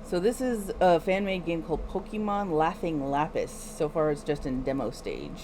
So this is a fan-made game called Pokemon Laughing Lapis. So far it's just in demo stage.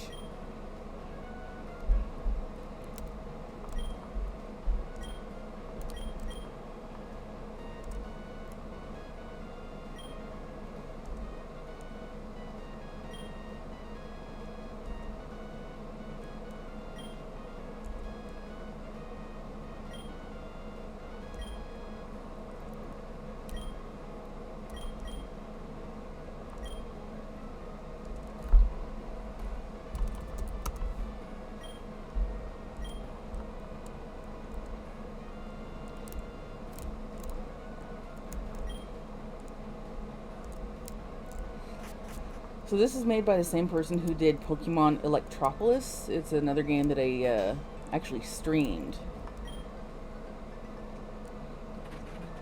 So this is made by the same person who did Pokemon Electropolis. It's another game that I actually streamed.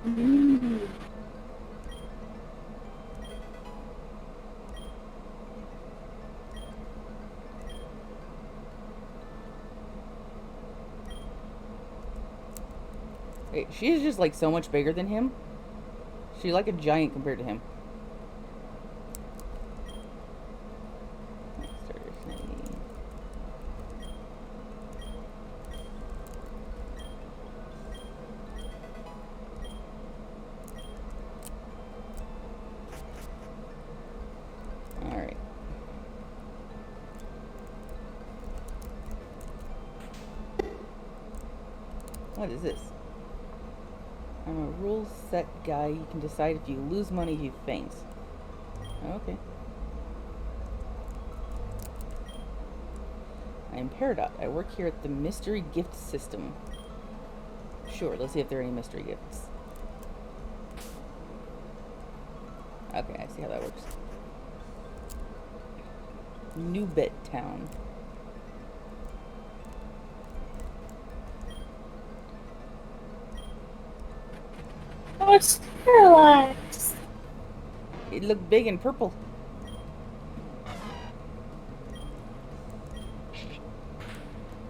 Mm. Hey, she is just like so much bigger than him. She's like a giant compared to him. Alright. What is this? I'm a rule set guy. You can decide if you lose money, you faint. Okay. I am Peridot. I work here at the mystery gift system. Sure, let's see if there are any mystery gifts. Okay, I see how that works. New Bet Town. Oh, it's parallax. It looked big and purple.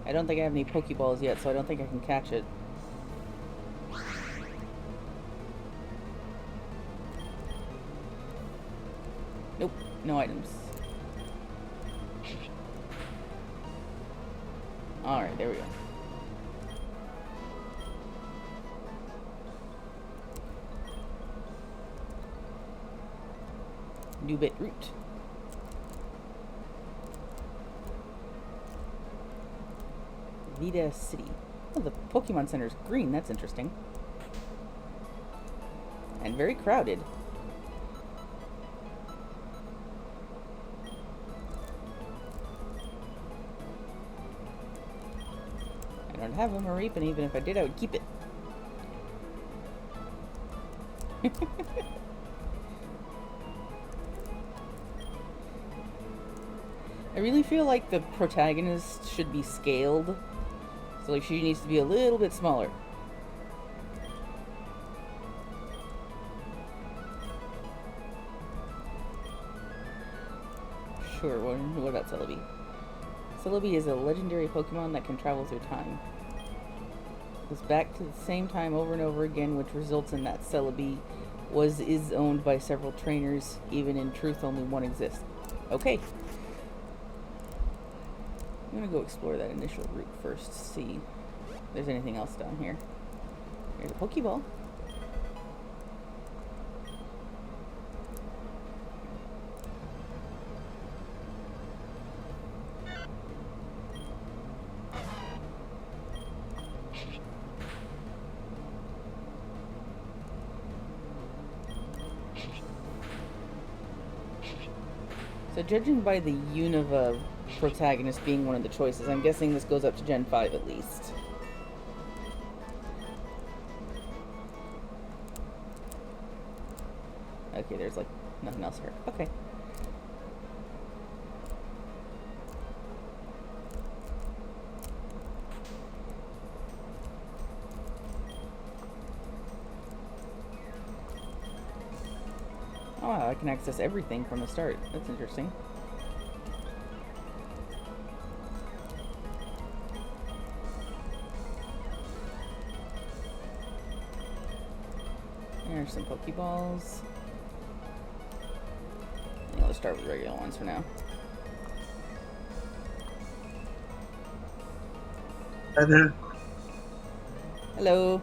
I don't think I have any Pokeballs yet, so I don't think I can catch it. Nope, no items. Alright, there we go. New bit route. Vita City. Oh, the Pokemon Center is green. That's interesting. And very crowded. I don't have a Mareep, and even if I did, I would keep it. I really feel like the protagonist should be scaled. So like she needs to be a little bit smaller. Sure, what about Celebi? Celebi is a legendary Pokemon that can travel through time. Goes back to the same time over and over again, which results in that Celebi is owned by several trainers, even in truth only one exists. Okay. I'm gonna go explore that initial route first, see if there's anything else down here. There's a Pokeball. So judging by the Unova protagonist being one of the choices, I'm guessing this goes up to Gen 5 at least. Okay, there's like nothing else here. Okay. Oh wow, I can access everything from the start. That's interesting. There's some Pokeballs. just start with regular ones for now. Hi there. Hello.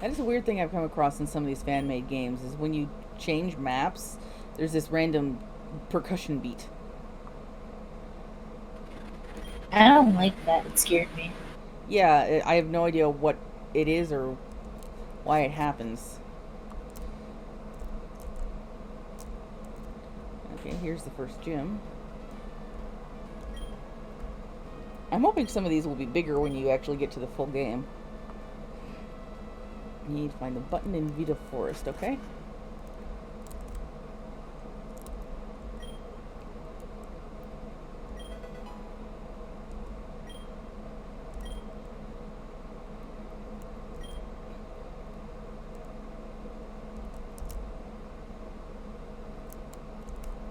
That is a weird thing I've come across in some of these fan-made games, is when you change maps, there's this random percussion beat. I don't like that. It scared me. Yeah, I have no idea what it is or why it happens. Okay, here's the first gym. I'm hoping some of these will be bigger when you actually get to the full game. You need to find the button in Vita Forest, okay?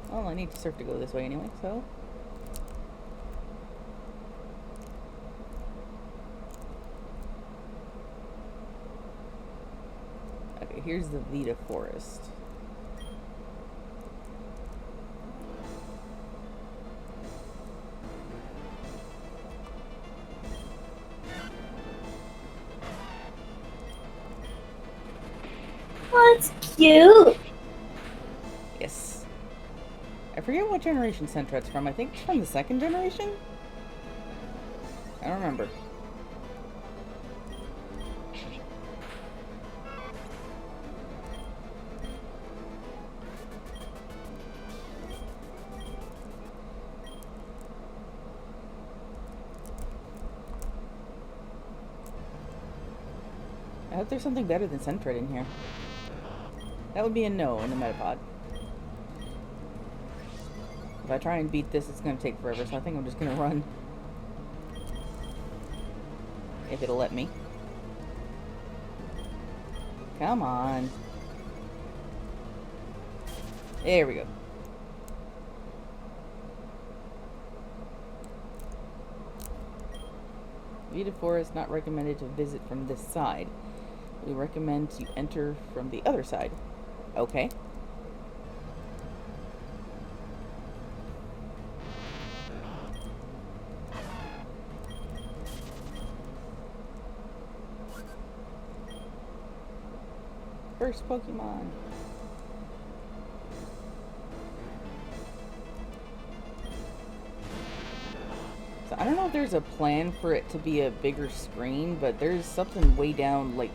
Well, I need to surf to go this way anyway, so... Okay, here's the Vita Forest. Oh, it's cute. Yes. I forget what generation Sentret's from. I think it's from the second generation? I don't remember. I hope there's something better than Sentret in here. That would be a no in the Metapod. If I try and beat this, it's going to take forever, so I think I'm just going to run. If it'll let me. Come on. There we go. Vita Forest not recommended to visit from this side. We recommend to enter from the other side. Okay. First Pokemon. So I don't know if there's a plan for it to be a bigger screen, but there's something way down, like,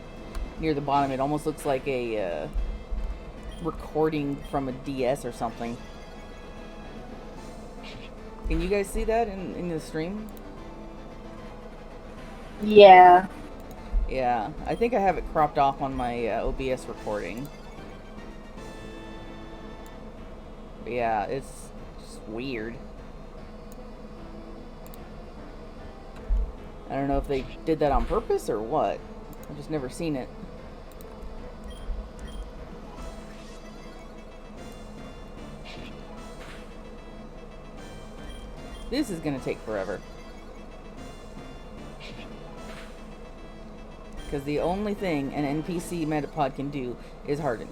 near the bottom. It almost looks like a recording from a DS or something. Can you guys see that in the stream? Yeah. Yeah, I think I have it cropped off on my OBS recording. But yeah, it's just weird. I don't know if they did that on purpose or what. I've just never seen it. This is gonna take forever. Because the only thing an NPC Metapod can do is harden.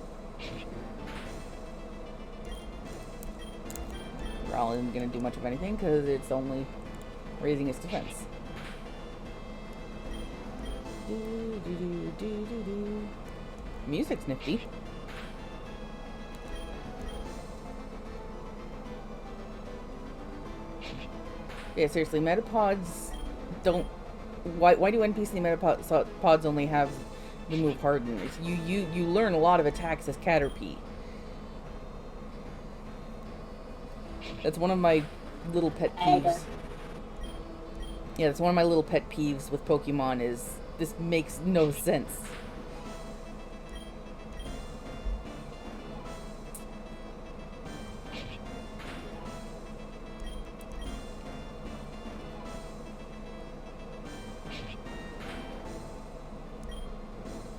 Growl isn't gonna do much of anything because it's only raising its defense. Music's nifty. Yeah, seriously, Metapods don't... Why do NPC Metapods only have the move Harden? It's you learn a lot of attacks as Caterpie. That's one of my little pet peeves. Yeah, that's one of my little pet peeves with Pokemon is this makes no sense.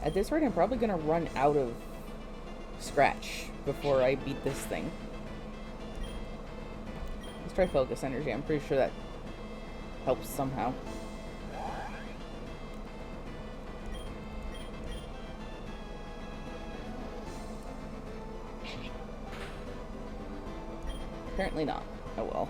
At this rate, I'm probably gonna run out of scratch before I beat this thing. Let's try Focus Energy. I'm pretty sure that helps somehow. Apparently not. Oh well.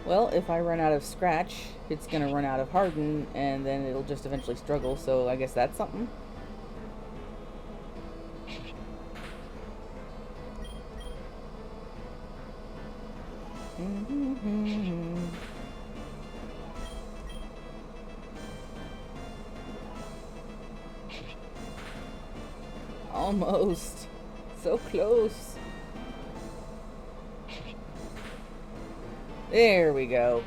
Well, if I run out of Scratch, it's gonna run out of Harden, and then it'll just eventually struggle, so I guess that's something. Almost. So close. There we go.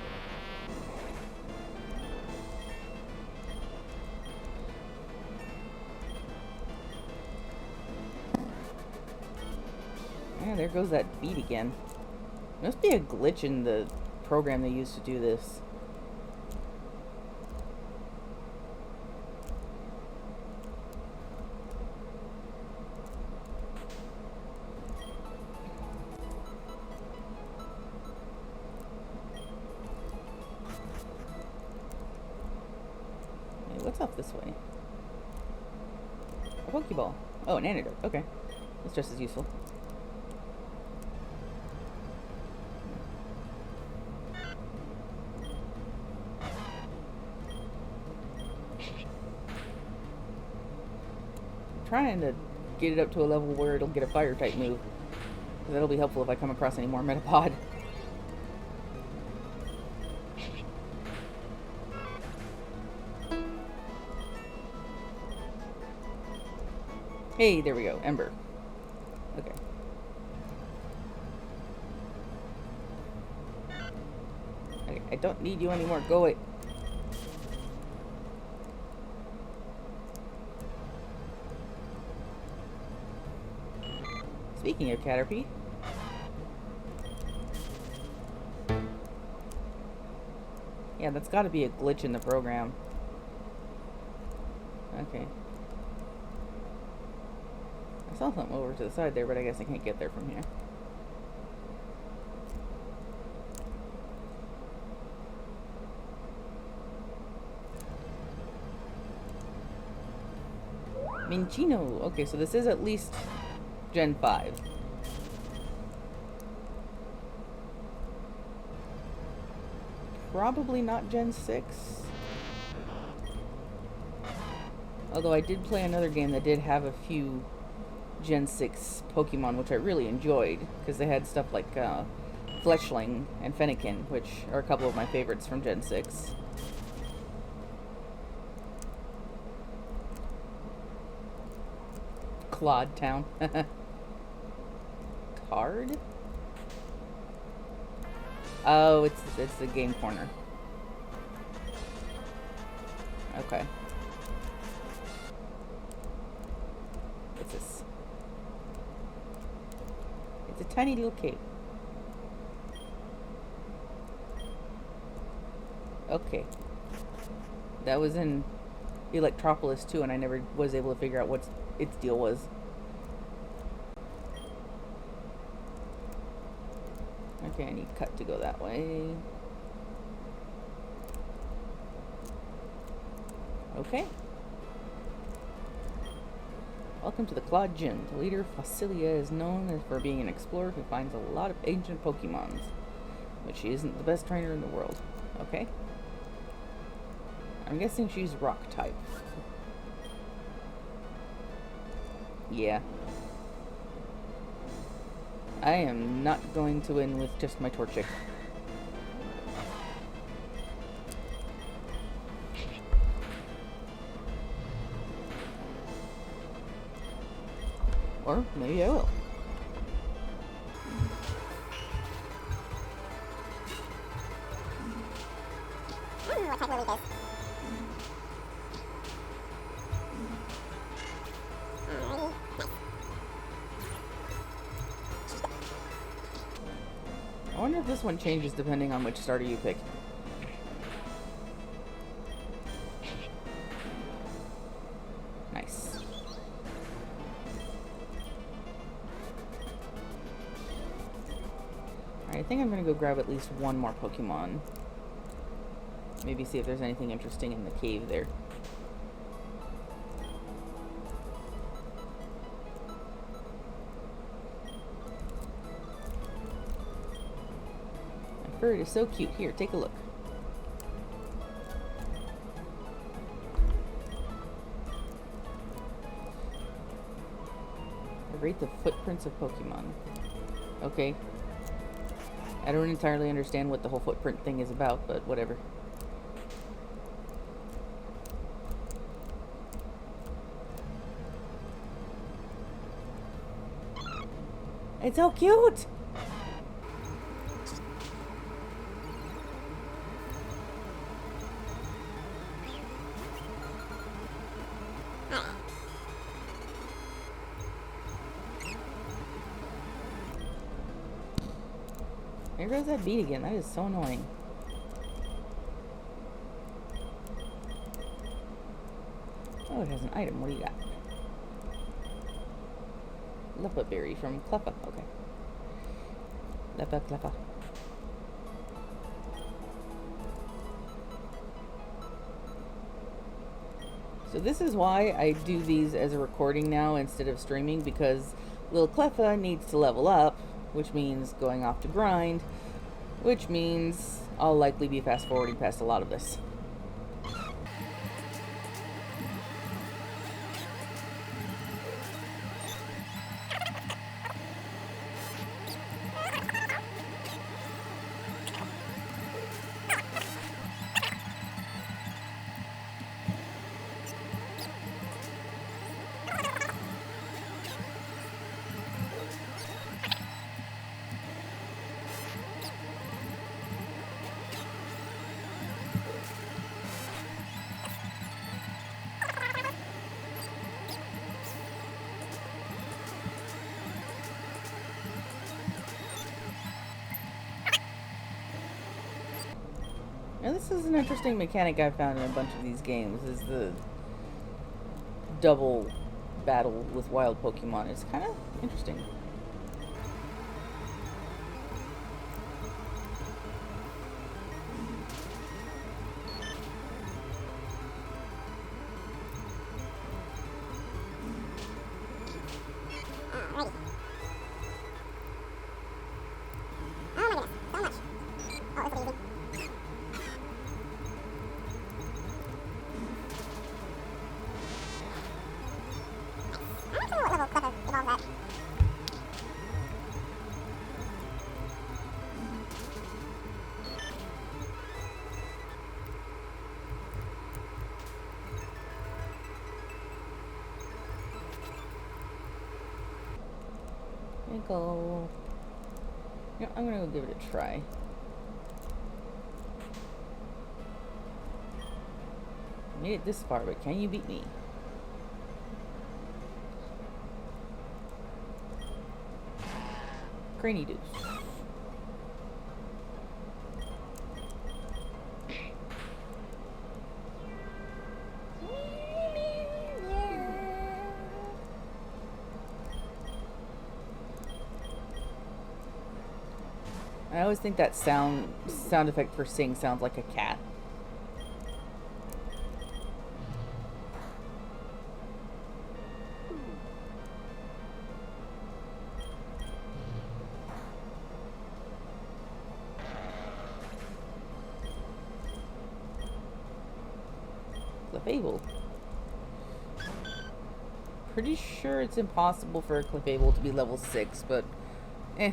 Yeah, there goes that beat again. Must be a glitch in the program they used to do this. Hey, what's up this way? A Pokeball. Oh, an antidote. Okay. That's just as useful. Trying to get it up to a level where it'll get a fire type move. Because that'll be helpful if I come across any more Metapod. Hey, there we go. Ember. Okay. I don't need you anymore. Go away. Speaking of Caterpie. Yeah, that's got to be a glitch in the program. Okay. I saw something over to the side there, but I guess I can't get there from here. Minchino. Okay, so this is at least Gen 5. Probably not Gen 6. Although I did play another game that did have a few Gen 6 Pokemon, which I really enjoyed, because they had stuff like Fletchling and Fennekin, which are a couple of my favorites from Gen 6. Claude Town. Card? Oh, it's the game corner. Okay. What's this? It's a tiny little cave. Okay. That was in Electropolis too, and I never was able to figure out what its deal was. Okay, I need cut to go that way. Okay. Welcome to the Claude Gym. The leader, Facilia, is known for being an explorer who finds a lot of ancient Pokemons. But she isn't the best trainer in the world. Okay. I'm guessing she's rock type. Yeah. I am not going to win with just my Torchic. Or maybe I will. What type will we face? Alrighty, nice. I wonder if this one changes depending on which starter you pick. Nice. Alright, I think I'm gonna go grab at least one more Pokemon. Maybe see if there's anything interesting in the cave there. bird is so cute. Here, take a look. Rate the footprints of Pokemon. Okay. I don't entirely understand what the whole footprint thing is about, but whatever. It's so cute! There goes that beat again. That is so annoying. Oh, it has an item. What do you got? Lepa berry from Cleffa. Okay. Lepa Cleffa. So this is why I do these as a recording now instead of streaming, because little Cleffa needs to level up, which means going off to grind, which means I'll likely be fast forwarding past a lot of this. Now this is an interesting mechanic I found in a bunch of these games, is the double battle with wild Pokemon. It's kind of interesting. Alrighty. Oh my goodness, so much. Oh, this will be easy. I wonder what level Cleffa evolves at. Go. Yeah, I'm gonna go give it a try. I made it this far, but can you beat me? Cranny Deuce. I always think that sound effect for sing sounds like a cat. Clefable. Pretty sure it's impossible for a Clefable to be level 6, but eh.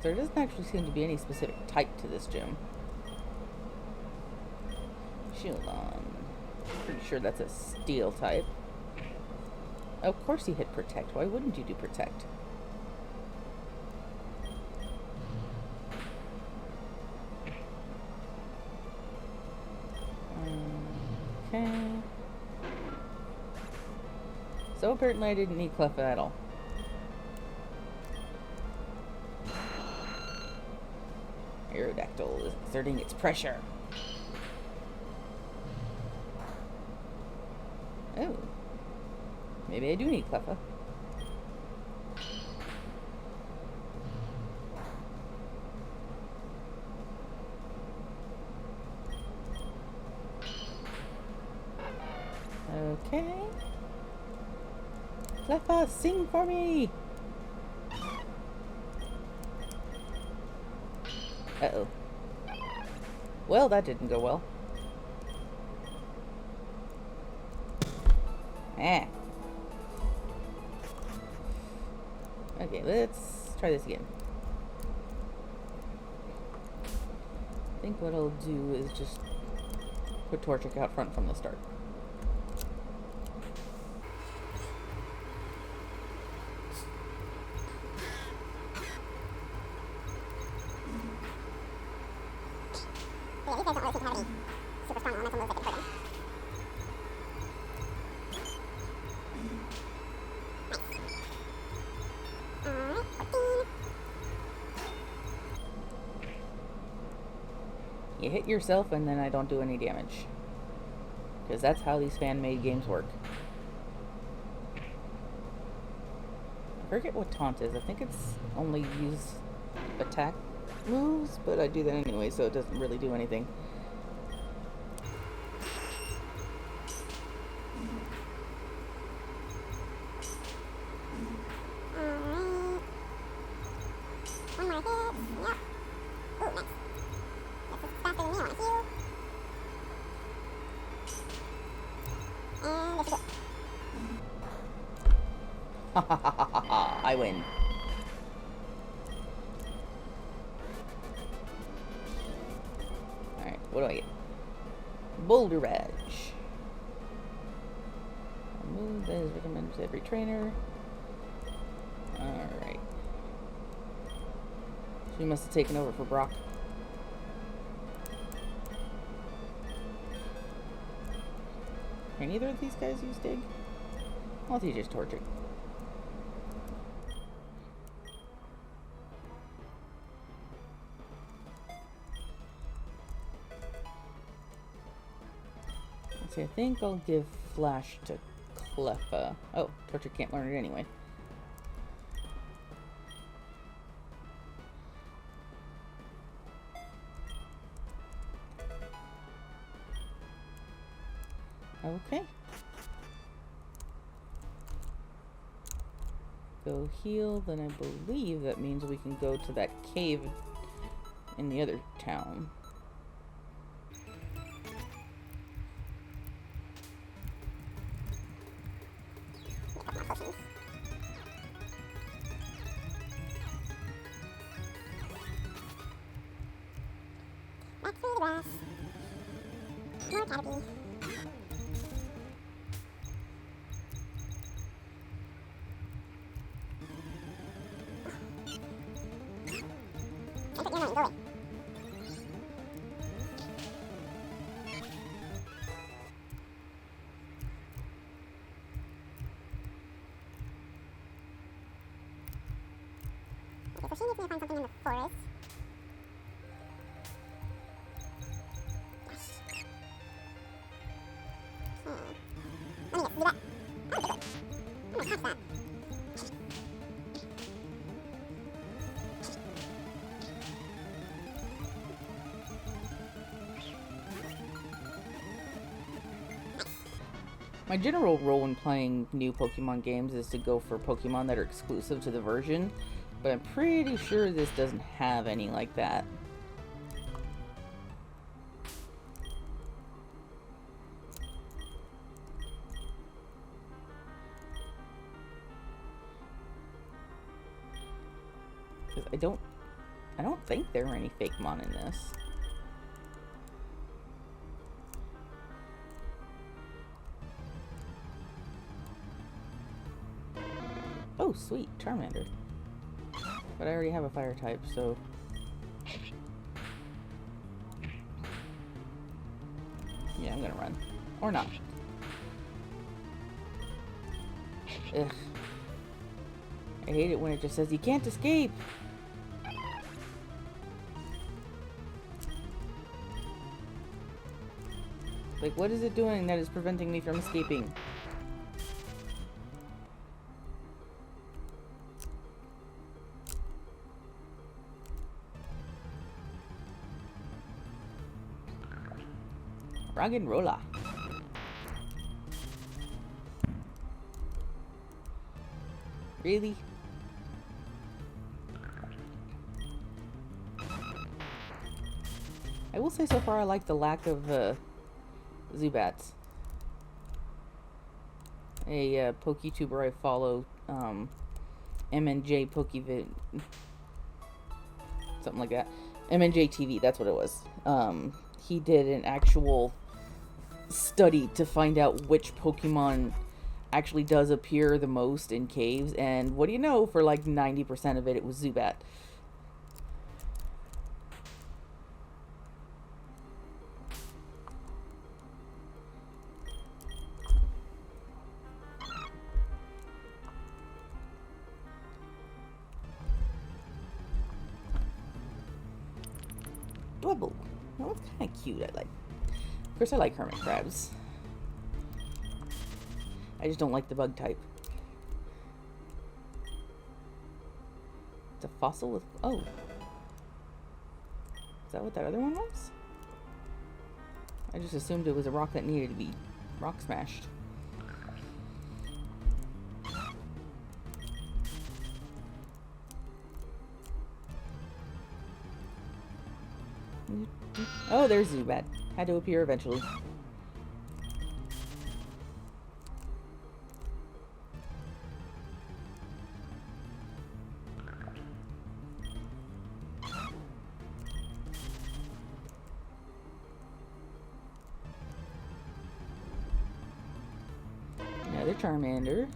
There doesn't actually seem to be any specific type to this gym. Shieldon. Pretty sure that's a steel type. Of course you hit protect. Why wouldn't you do protect? Okay. So apparently I didn't need Cleffa at all. Aerodactyl is exerting its pressure. Oh. Maybe I do need Cleffa. Okay. Lapis, sing for me! Uh-oh. Well, that didn't go well. Ah. Okay, let's try this again. I think what I'll do is just put Torchic out front from the start. But yeah, these guys don't really seem to have any super strong elemental moves that can hurt him. Nice. Alright, 14. You hit yourself and then I don't do any damage. Because that's how these fan-made games work. I forget what taunt is. I think it's only use attack moves, but I do that anyway, so it doesn't really do anything. Alright. One more hit. Yep. Ooh, nice. This is faster than me. I want to heal. And this is it. Ha ha ha ha ha! I win. Alright, what do I get? Boulder Badge. A move that is recommended to every trainer. Alright. So we must have taken over for Brock. Can either of these guys use Dig? I'll teach just Torchic. See, I think I'll give Flash to Cleffa. Oh, Torchic can't learn it anyway. Okay. Go heal, then I believe that means we can go to that cave in the other town. Back through the grass. More Caterpie. Enter, you're annoying, go away. Okay, so she needs me to find something in the forest. Yes. Okay. Let me get do that. Oh, good. I'm gonna catch that. My general rule when playing new Pokemon games is to go for Pokemon that are exclusive to the version, but I'm pretty sure this doesn't have any like that. Because I don't think there are any fake mon in this. Oh, sweet, Charmander. But I already have a fire type, so... yeah, I'm gonna run. Or not. Ugh. I hate it when it just says, you can't escape! Like, what is it doing that is preventing me from escaping? Rock and rolla. Really? I will say so far I like the lack of Zubats. A PokeTuber I follow, MNJ PokeVid, something like that. MNJ TV, that's what it was. He did an actual study to find out which Pokemon actually does appear the most in caves, and what do you know, for like 90% of it, it was Zubat. Wubble. That one's kind of cute. Of course, I like hermit crabs. I just don't like the bug type. It's a fossil with... Oh. Is that what that other one was? I just assumed it was a rock that needed to be rock smashed. Oh, there's Zubat. Had to appear eventually. Another Charmander.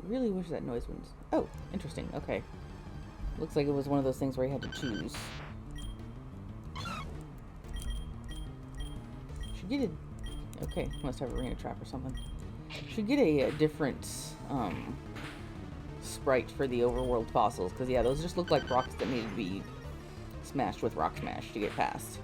Really wish that noise wouldn't... Oh, interesting. Okay. Looks like it was one of those things where you had to choose. Should get a... Okay, must have arena trap or something. Should get a different sprite for the overworld fossils, because yeah, those just look like rocks that needed to be smashed with Rock Smash to get past.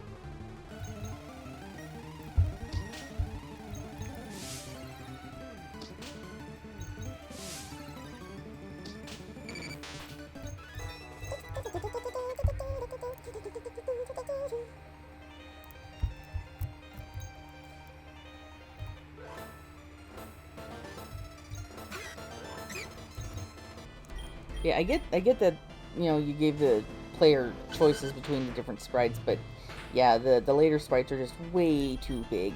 Yeah, I get that, you know, you gave the player choices between the different sprites, but yeah, the later sprites are just way too big.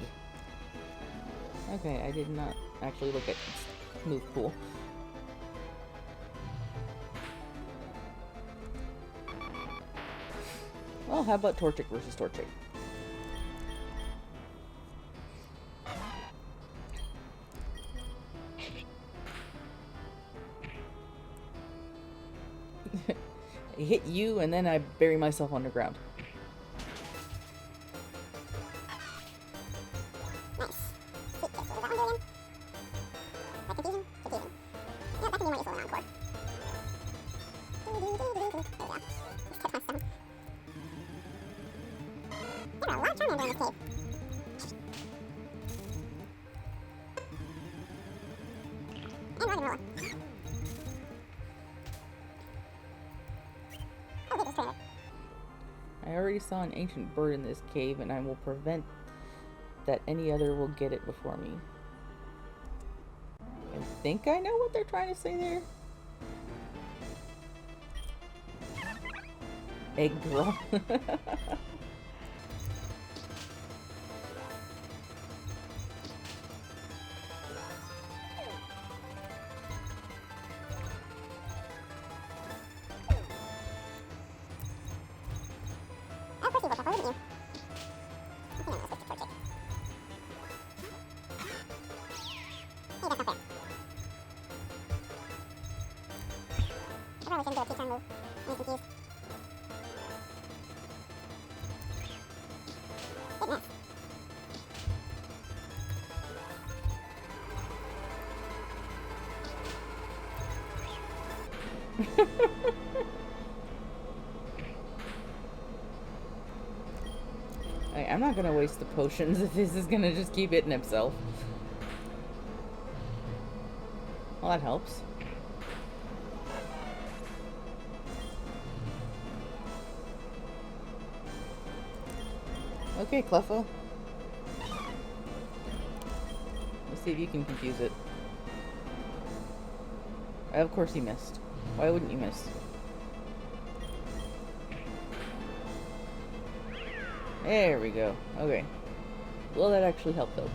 Okay, I did not actually look at Move Pool. Well, how about Torchic versus Torchic? I hit you, and then I bury myself underground. Nice. Sweet, yes, what was that one do again? That confusion? Confusion. Yeah, that can be more useful than Encore. There we go. Let's tip my stomach. There are a lot of Charmander in this cave. And Roggenrola. Oh, wait, there's a trainer. I already saw an ancient bird in this cave, and I will prevent that any other will get it before me. I think I know what they're trying to say there. Egg girl. Of course you looked up, wouldn't you? I think I'm gonna switch to Torchic. Hey, that's not fair. I probably shouldn't do a T-turn move. I'm confused. Goodness. I'm not gonna waste the potions if this is gonna just keep hitting himself. Well, that helps. Okay, Cleffa. Let's see if you can confuse it. Of course he missed. Why wouldn't you miss? There we go. Okay. Well, that actually helped though.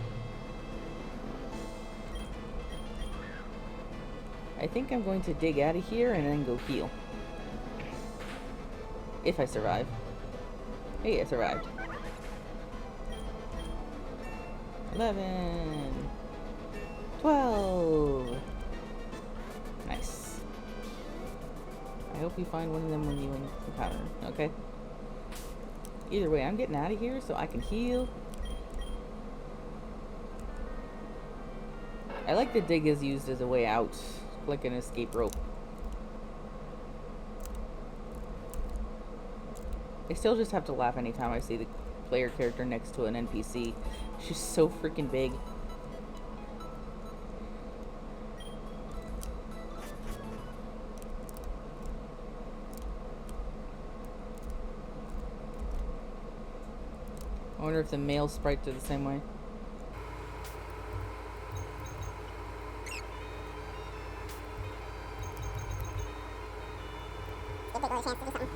I think I'm going to dig out of here and then go heal. If I survive. Hey, I survived. 11. 12. Nice. I hope you find one of them when you encounter. Okay. Either way, I'm getting out of here so I can heal. I like the dig is used as a way out, like an escape rope. I still just have to laugh anytime I see the player character next to an NPC. She's so freaking big. I wonder if the male sprites are the same way. Give Big Girl a chance to do something.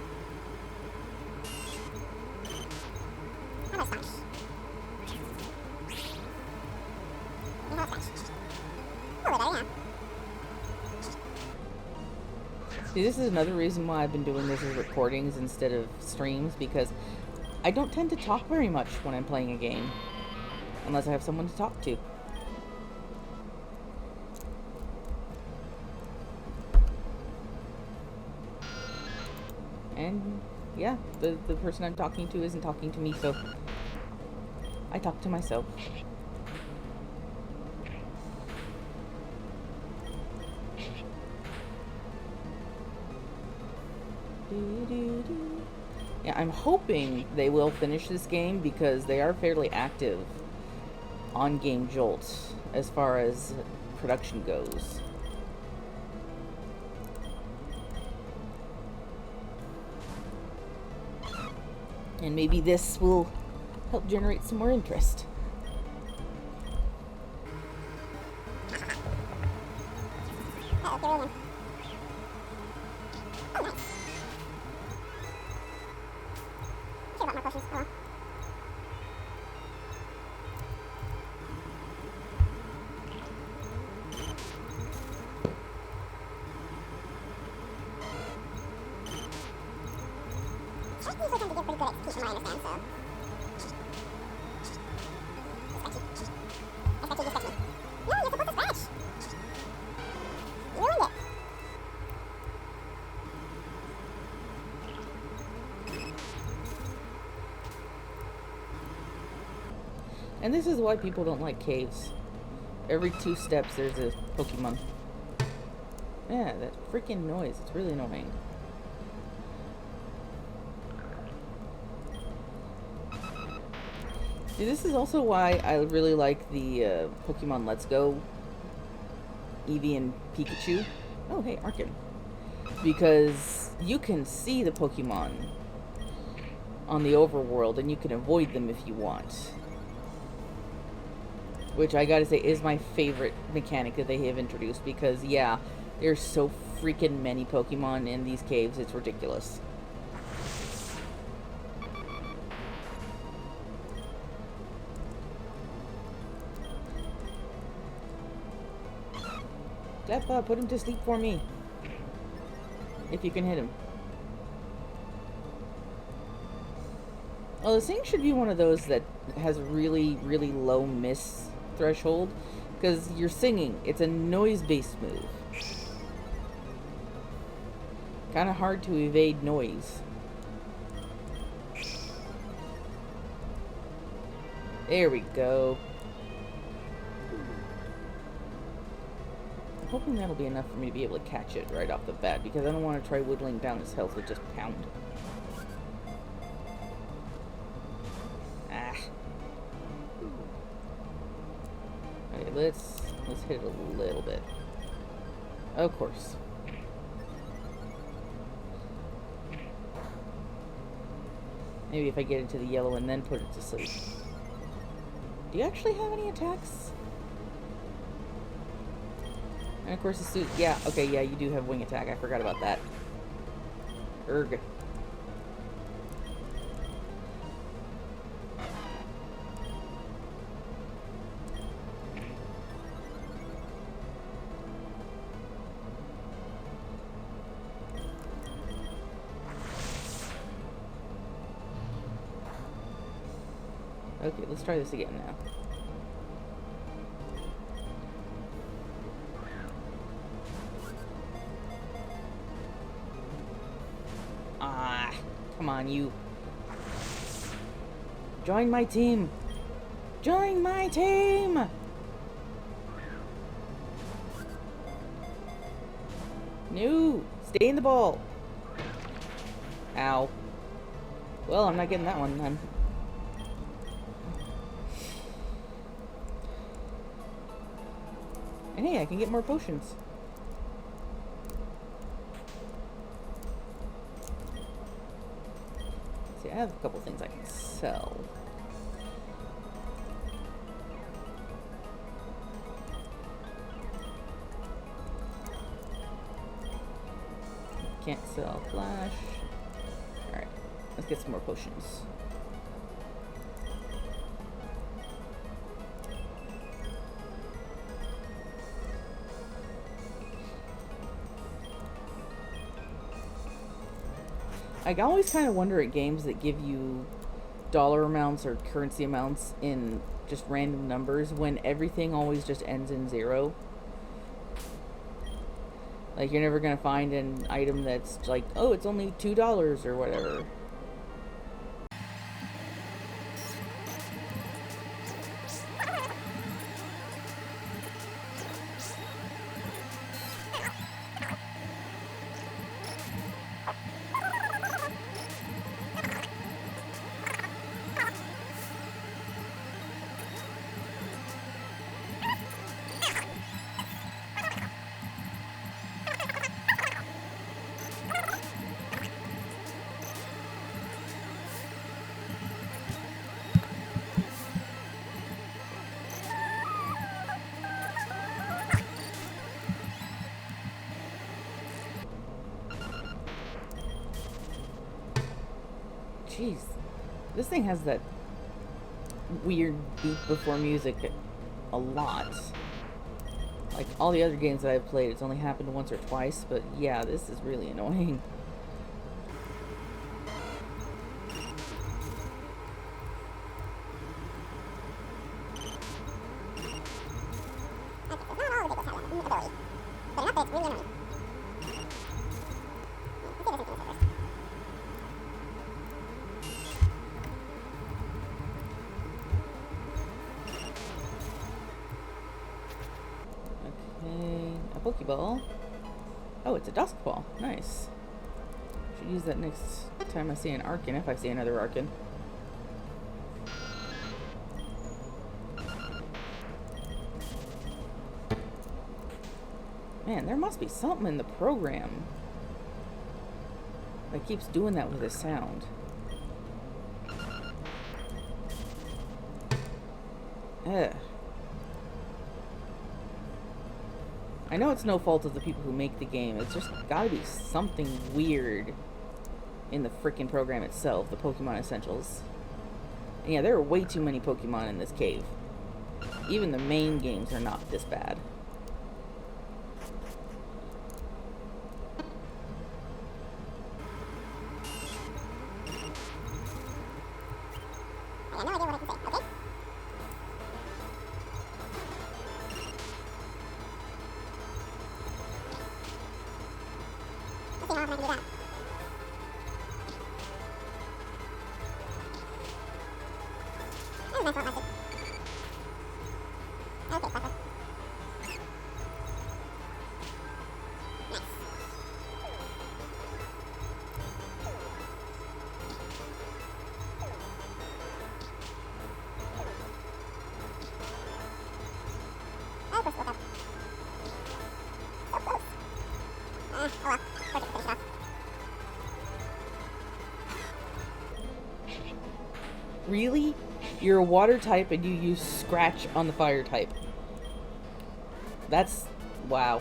How about Sponge? Yeah, how about Sponge? A little bit better, yeah. See, this is another reason why I've been doing this as recordings instead of streams, because I don't tend to talk very much when I'm playing a game. Unless I have someone to talk to. And yeah, the person I'm talking to isn't talking to me, so I talk to myself. Yeah, I'm hoping they will finish this game because they are fairly active on Game Jolt as far as production goes. And maybe this will help generate some more interest. Uh-oh, here we go. Oh, nice. Should've bought more potions. Oh well. Cats usually tend to give pretty good XP from what I understand, so. Scratchy. I scratchy, you scratch me. No, you're supposed to scratch! You ruined it. And this is why people don't like caves. Every 2 steps there's a Pokemon. Yeah, that freaking noise. It's really annoying. See, this is also why I really like the Pokemon Let's Go Eevee and Pikachu. Oh, hey, Arkin. Because you can see the Pokemon on the overworld and you can avoid them if you want. Which I gotta say is my favorite mechanic that they have introduced because, yeah, there's so freaking many Pokemon in these caves, it's ridiculous. Step put him to sleep for me. If you can hit him. Well, this thing should be one of those that has really, really low miss threshold. Because you're singing. It's a noise-based move. Kind of hard to evade noise. There we go. I'm hoping that'll be enough for me to be able to catch it right off the bat, because I don't want to try whittling down his health with just pound. Ah. Okay, let's hit it a little bit. Of course. Maybe if I get into the yellow and then put it to sleep. Do you actually have any attacks? And of course the suit, yeah, okay, yeah, you do have wing attack. I forgot about that. Erg. Okay, let's try this again now. Ah, come on, you. Join my team. Join my team. No, stay in the ball. Ow. Well, I'm not getting that one then. And hey, I can get more potions. See, I have a couple things I can sell. Can't sell flash. Alright, let's get some more potions. I always kind of wonder at games that give you dollar amounts or currency amounts in just random numbers when everything always just ends in 0. Like, you're never gonna find an item that's like, oh, it's only $2 or whatever. Jeez, this thing has that weird beat before music a lot. Like all the other games that I've played, it's only happened once or twice, but yeah, this is really annoying. A Pokeball. Oh, it's a Dusk Ball. Nice. Should use that next time I see an Arkin, if I see another Arkin. Man, there must be something in the program that keeps doing that with the sound. Ugh. I know it's no fault of the people who make the game. It's just gotta be something weird in the frickin' program itself, the Pokemon Essentials. And yeah, there are way too many Pokemon in this cave. Even the main games are not this bad. I have no idea what I can say, okay? Let's see how often I can do that. That was nice while it lasted. Okay, Flapper. Nice. Oh, first woke up. So close. Oh well. Perfect, finish it off. Really? You're a water type and you use Scratch on the fire type. That's Wow.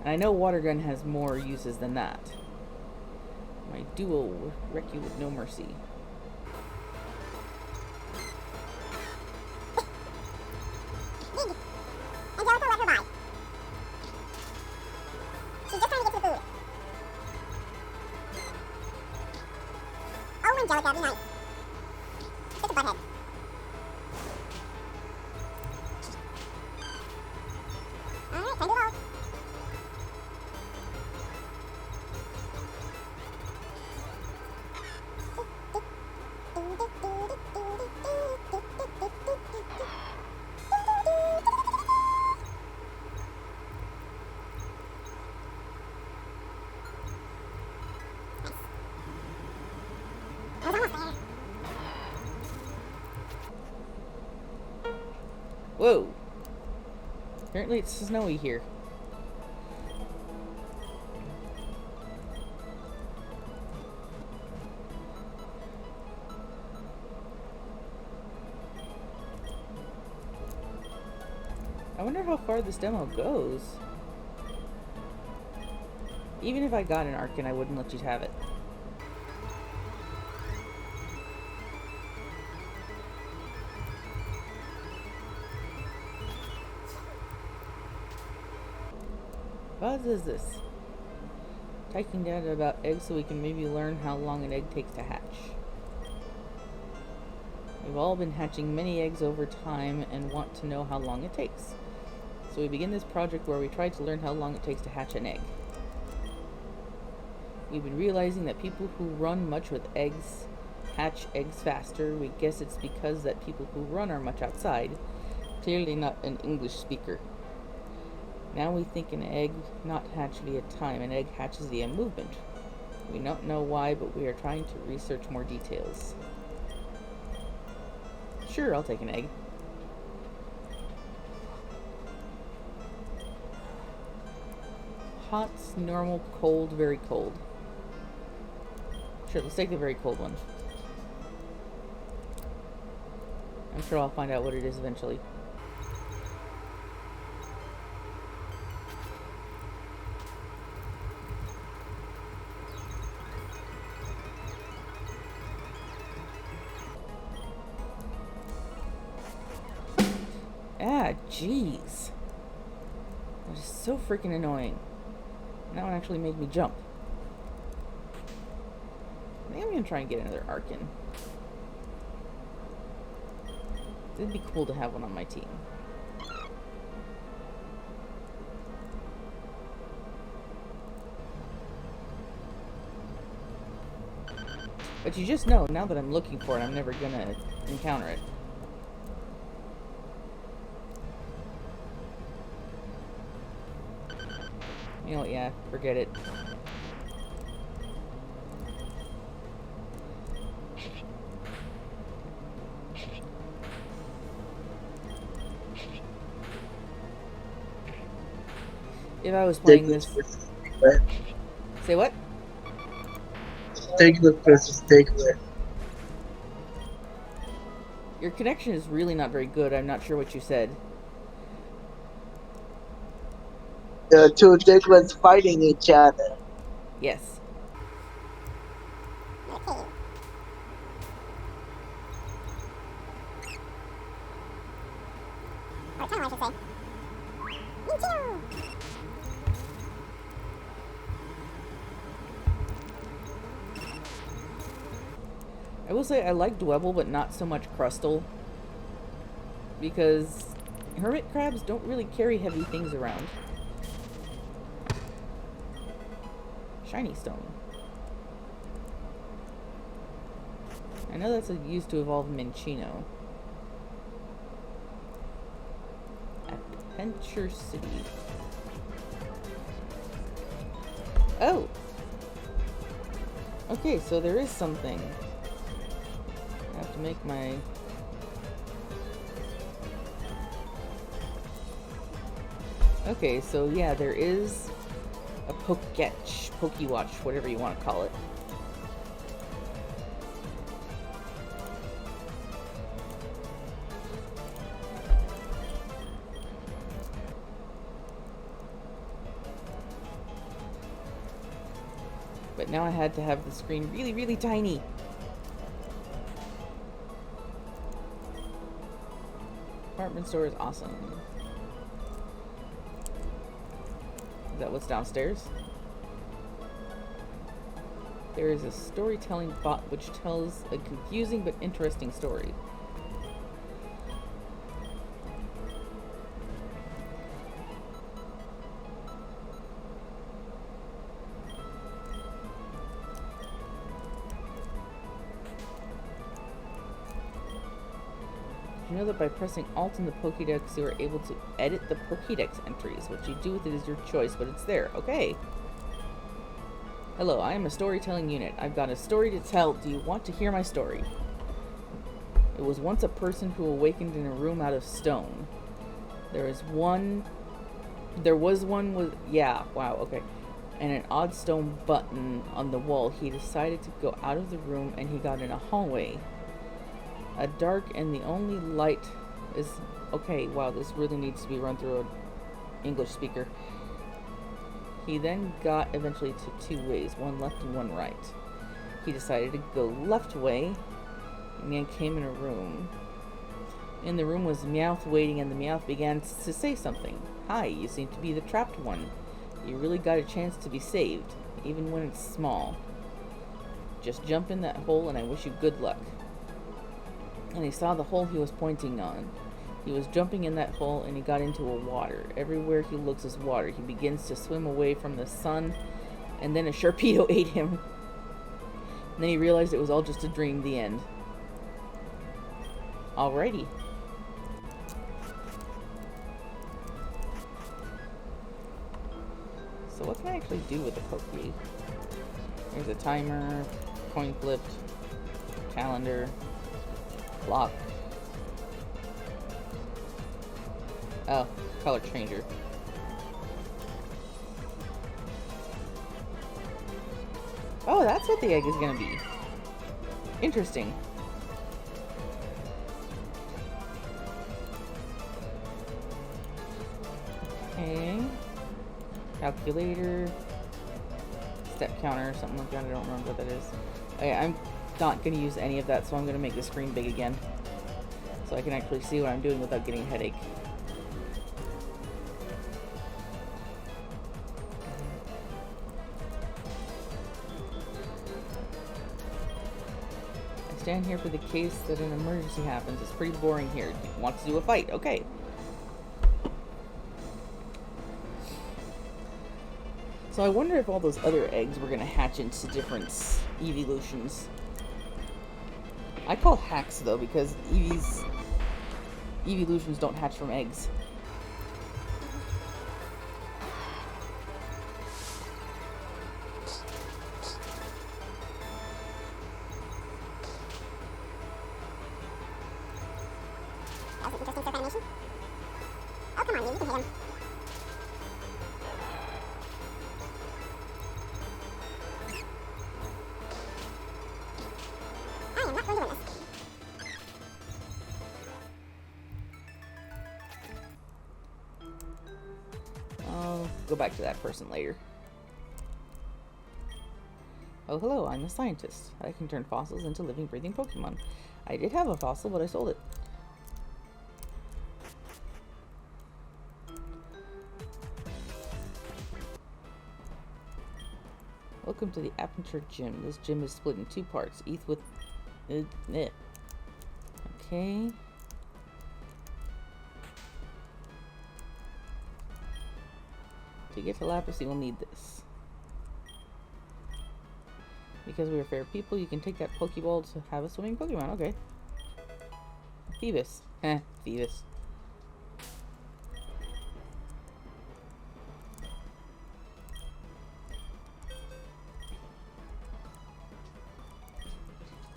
And I know water gun has more uses than that. My duo will wreck you with no mercy. Dig. Angelica let her by. She's just trying to get to the food. Oh, Angelica, be nice. Just a butthead. Alright, time to evolve. I was almost there. Whoa. Apparently it's snowy here. I wonder how far this demo goes. Even if I got an Arkin, I wouldn't let you have it. What is this? Taking data about eggs so we can maybe learn how long an egg takes to hatch. We've all been hatching many eggs over time and want to know how long it takes. So we begin this project where we try to learn how long it takes to hatch an egg. We've been realizing that people who run much with eggs hatch eggs faster. We guess it's because that people who run are much outside, clearly not an English speaker. Now we think an egg not hatch via time, an egg hatches via movement. We don't know why, but we are trying to research more details. Sure, I'll take an egg. Hot, normal, cold, very cold. Sure, let's take the very cold one. I'm sure I'll find out what it is eventually. Ah, jeez. That is so freaking annoying. That one actually made me jump. I think I'm gonna try and get another Arkin. It'd be cool to have one on my team. But you just know, now that I'm looking for it, I'm never gonna encounter it. You know what, yeah, forget it. If I was playing this... Say what? Take the versus takeaway. Your connection is really not very good. I'm not sure what you said. The two Diglets fighting each other. Yes. Okay. Or tunnel, I should say. Nintendo! I will say I like Dwebble, but not so much Crustle. Because hermit crabs don't really carry heavy things around. Shiny stone. I know that's used to evolve Minchino. Adventure City. Oh! Okay, so there is something. I have to make my... Okay, so yeah, there is a Poketch, Pokewatch, whatever you want to call it. But now I had to have the screen really, really tiny. Department store is awesome. Is that what's downstairs? There is a storytelling bot which tells a confusing but interesting story. You know that by pressing Alt in the Pokédex, you are able to edit the Pokédex entries. What you do with it is your choice, but it's there. Okay. Hello, I am a storytelling unit. I've got a story to tell. Do you want to hear my story? It was once a person who awakened in a room out of stone. There was one with, yeah, wow, okay. And an odd stone button on the wall. He decided to go out of the room and he got in a hallway. A dark and the only light is, okay, wow, this really needs to be run through an English speaker. He then got eventually to two ways, one left and one right. He decided to go left way, and then came in a room. In the room was Meowth waiting, and the Meowth began to say something. Hi, you seem to be the trapped one. You really got a chance to be saved, even when it's small. Just jump in that hole and I wish you good luck. And he saw the hole he was pointing on. He was jumping in that hole and he got into a water. Everywhere he looks is water. He begins to swim away from the sun, and then a Sharpedo ate him. And then he realized it was all just a dream. The end. Alrighty. So what can I actually do with the Poké? There's a timer, coin flip, calendar, block. Oh, color changer. Oh, that's what the egg is gonna be. Interesting. Okay. Calculator. Step counter, something like that. I don't remember what that is. Okay, I'm not gonna use any of that, so I'm gonna make the screen big again. So I can actually see what I'm doing without getting a headache. Stand here for the case that an emergency happens. It's pretty boring here. Want to do a fight? Okay. So I wonder if all those other eggs were going to hatch into different evolutions. I call hacks though because evolutions don't hatch from eggs. That was an interesting surf animation. Oh, come on, you can hit him. I am not going to win this. I'll go back to that person later. Oh, hello, I'm a scientist. I can turn fossils into living, breathing Pokemon. I did have a fossil, but I sold it. Welcome to the Aperture Gym. This gym is split in two parts, each with... Okay. To get to Lapis, you will need this. Because we are fair people, you can take that Pokeball to have a swimming Pokemon. Okay. Phoebus. Phoebus.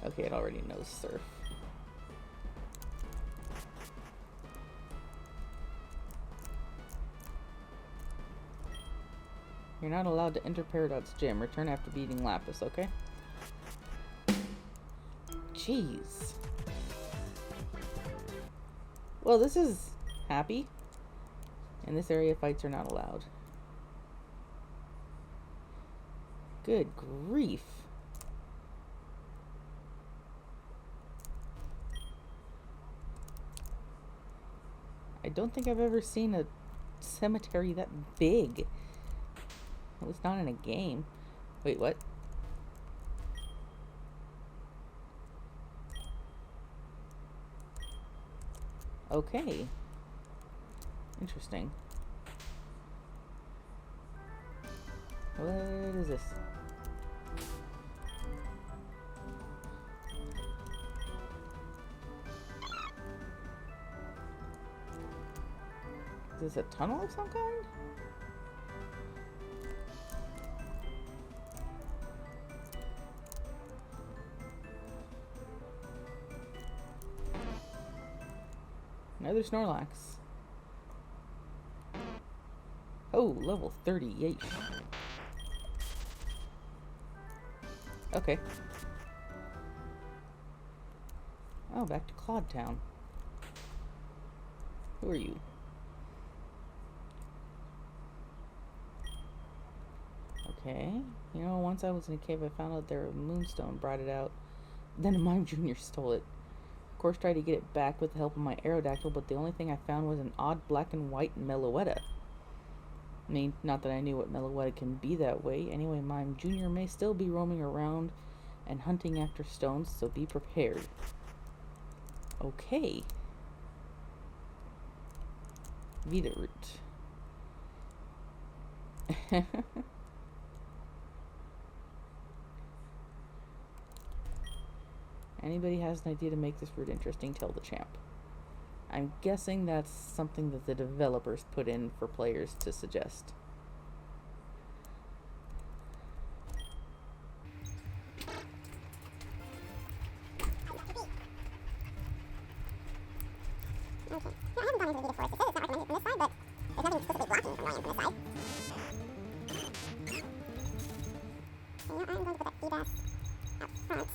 Okay, it already knows surf. You're not allowed to enter Peridot's gym. Return after beating Lapis, okay? Jeez. Well, this is happy. In this area, fights are not allowed. Good grief. I don't think I've ever seen a cemetery that big. At least not in a game. Wait, what? Okay. Interesting. What is this? Is this a tunnel of some kind? Another Snorlax. Oh, level 38. Okay. Oh, back to Cloud Town. Who are you? Okay. You know, once I was in a cave, I found out there a moonstone brought it out. Then a Mime Jr. stole it. Of course, tried to get it back with the help of my Aerodactyl, but the only thing I found was an odd black and white Meloetta. I mean, not that I knew what Meloetta can be that way. Anyway, Mime Jr. may still be roaming around and hunting after stones, so be prepared. Okay. Vita root. Anybody has an idea to make this route interesting, tell the champ. I'm guessing that's something that the developers put in for players to suggest. Okay. No, I haven't gone into the Vita Forest. It says it's not recommended from this side, but there's nothing explicitly blocking from going in from this side. So, you know, I'm going to put that feed-ass out front. So it can at least get a little bit of experience.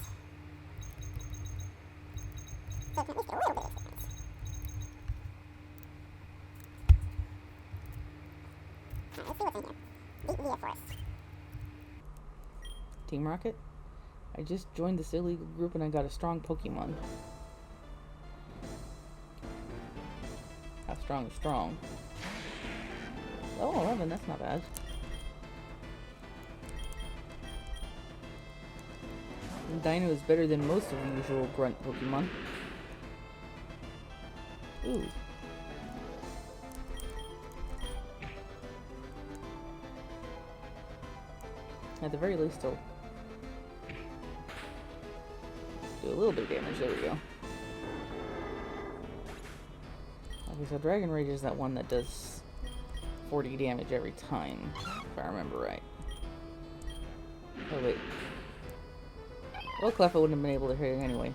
Alright, let's see what's in here. Vita Forest. Team Rocket? I just joined this illegal group and I got a strong Pokemon. How strong is strong? Oh, 11, that's not bad. Dino is better than most of the usual grunt Pokemon. Ooh. At the very least, it'll do a little bit of damage. There we go. Okay, so Dragon Rage is that one that does 40 damage every time, if I remember right. Oh, wait. Well, Cleffa wouldn't have been able to hit it anyway.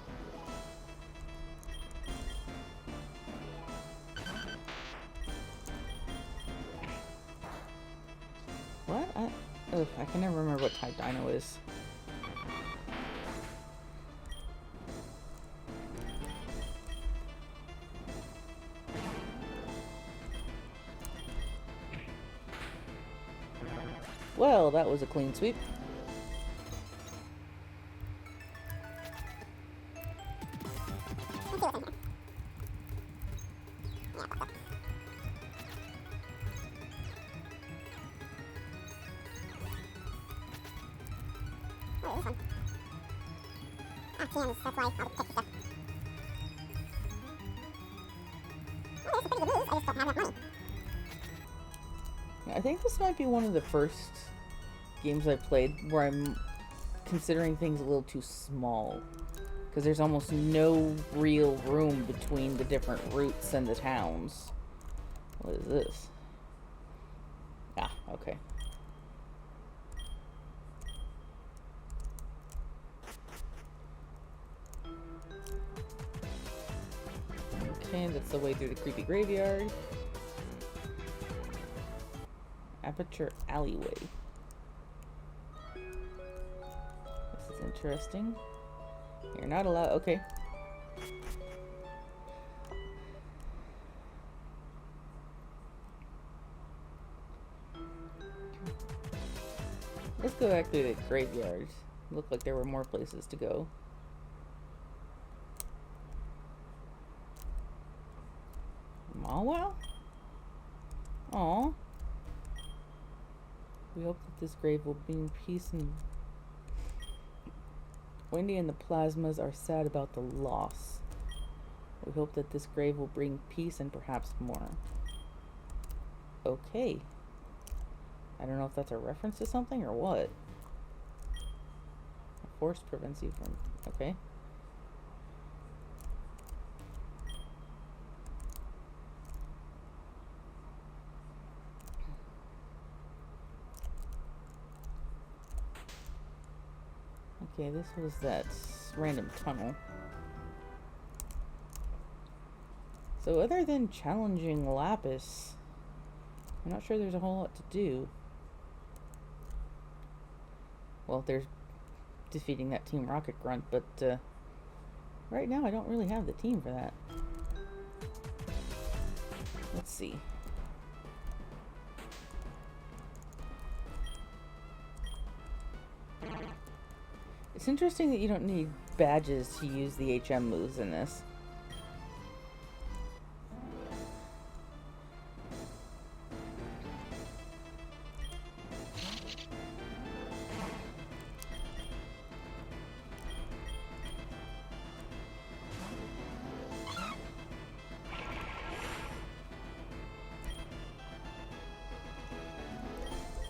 What? I can never remember what type Dino is. Well, that was a clean sweep. Let's see what's in here. Yeah, what's up? Oh, this one. Ah, TMs, that's why all the picture stuff. Oh, there's some pretty good moves, I just don't have enough money. I think this might be one of the first games I played where I'm considering things a little too small. Because there's almost no real room between the different routes and the towns. What is this? Ah, okay. Okay, that's the way through the creepy graveyard. Aperture alleyway. This is interesting. You're not allowed. Okay. This let's go back to the graveyard. Looked like there were more places to go. Mawa? Aw. We hope that this grave will bring peace and... Wendy and the Plasmas are sad about the loss. We hope that this grave will bring peace and perhaps more. Okay. I don't know if that's a reference to something or what. A force prevents you from... Okay. Okay, this was that random tunnel. So other than challenging Lapis, I'm not sure there's a whole lot to do. Well, there's defeating that Team Rocket Grunt, but right now I don't really have the team for that. Let's see. It's interesting that you don't need badges to use the HM moves in this.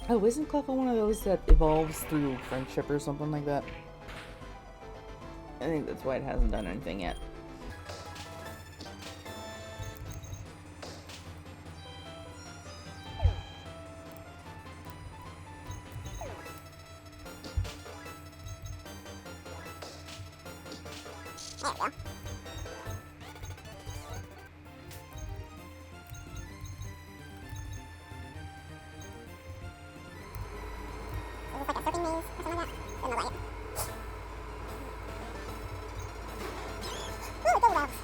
Oh, isn't Cleffa one of those that evolves through friendship or something like that? I think that's why it hasn't done anything yet. There we go. It looks like a serpent maze or something like that. Doesn't look like it. Ooh, double dogs.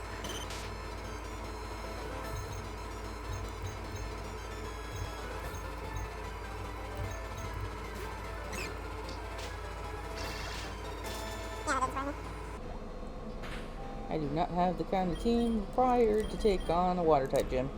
Yeah, that doesn't surprise me. I do not have the kind of team required to take on a water type gym.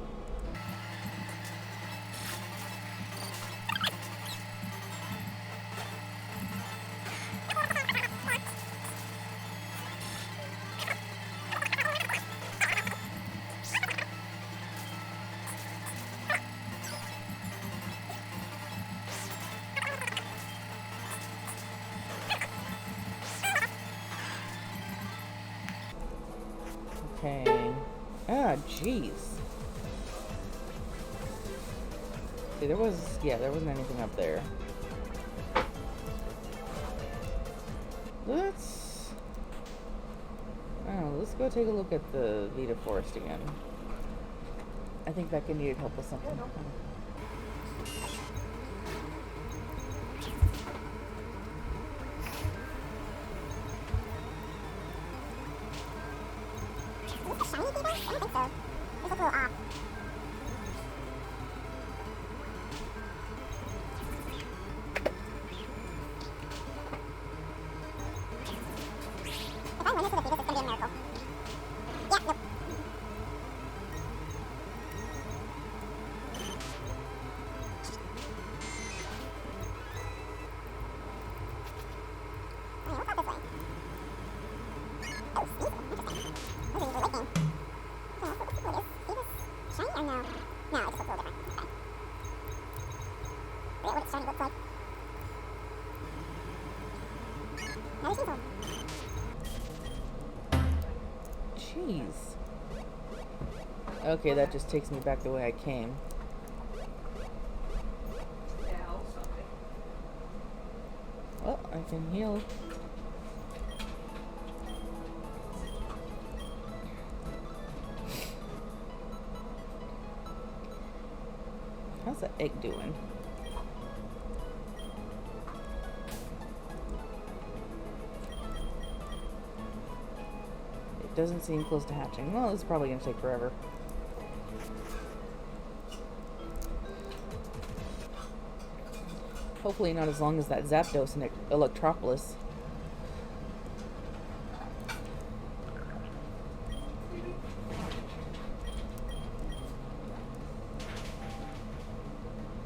Okay. Ah, jeez. See, there wasn't anything up there. Let's go take a look at the Vita Forest again. I think Becca needed help with something. Is this a shiny Vita? I don't think so. This looks a little off. If I win this with a Vita, it's gonna be a miracle. Yeah, nope. Okay, what's up this way? Oh, Sneasel. Interesting. Those are usually lightning. Yeah, let's see what it is. See this shiny or no? No, it just looks a little different. Okay. Forget what its shiny looks like. Another Sneasel. Jeez. Okay, that just takes me back the way I came. Well, I can heal. How's the egg doing? It doesn't seem close to hatching. Well, it's probably gonna take forever. Hopefully not as long as that Zapdos in Electropolis.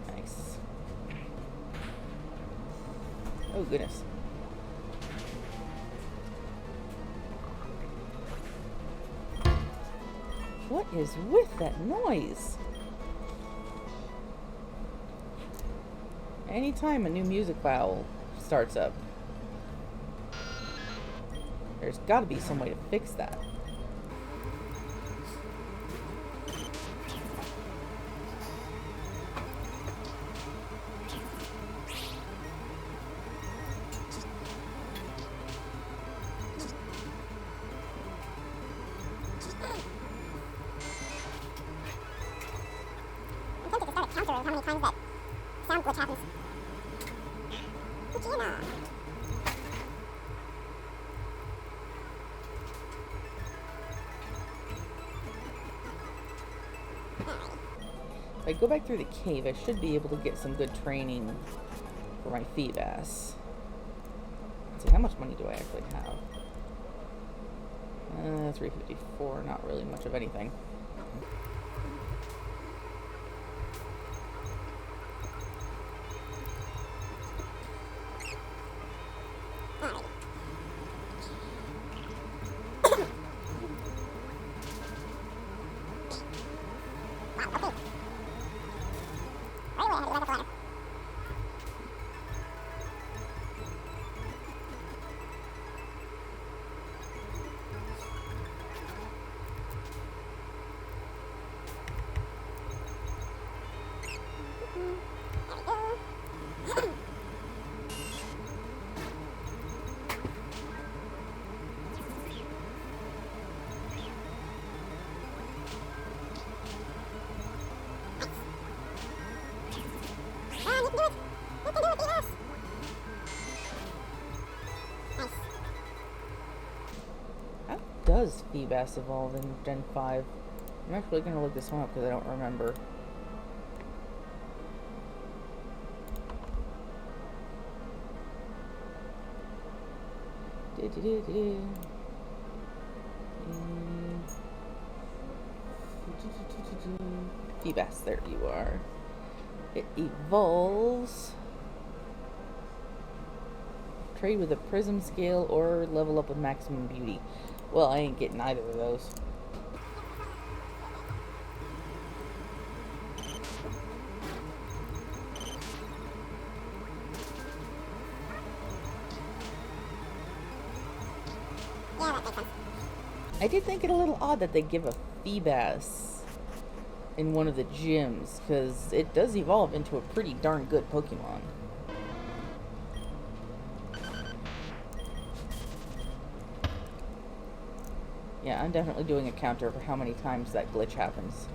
Nice. Oh goodness. What is with that noise? Anytime a new music file starts up, there's got to be some way to fix that. I'm tempted to start a counter of how many times that sound glitch happens. Regina. If I go back through the cave, I should be able to get some good training for my Feebas. Let's see, how much money do I actually have? 354, not really much of anything. How does Feebas evolve in Gen 5? I'm actually going to look this one up because I don't remember. Feebas, there you are. It evolves. Trade with a prism scale or level up with maximum beauty. Well, I ain't getting either of those. Yeah, that makes sense. I did think it a little odd that they give a Feebas in one of the gyms, because it does evolve into a pretty darn good Pokemon. Yeah, I'm definitely doing a counter for how many times that glitch happens.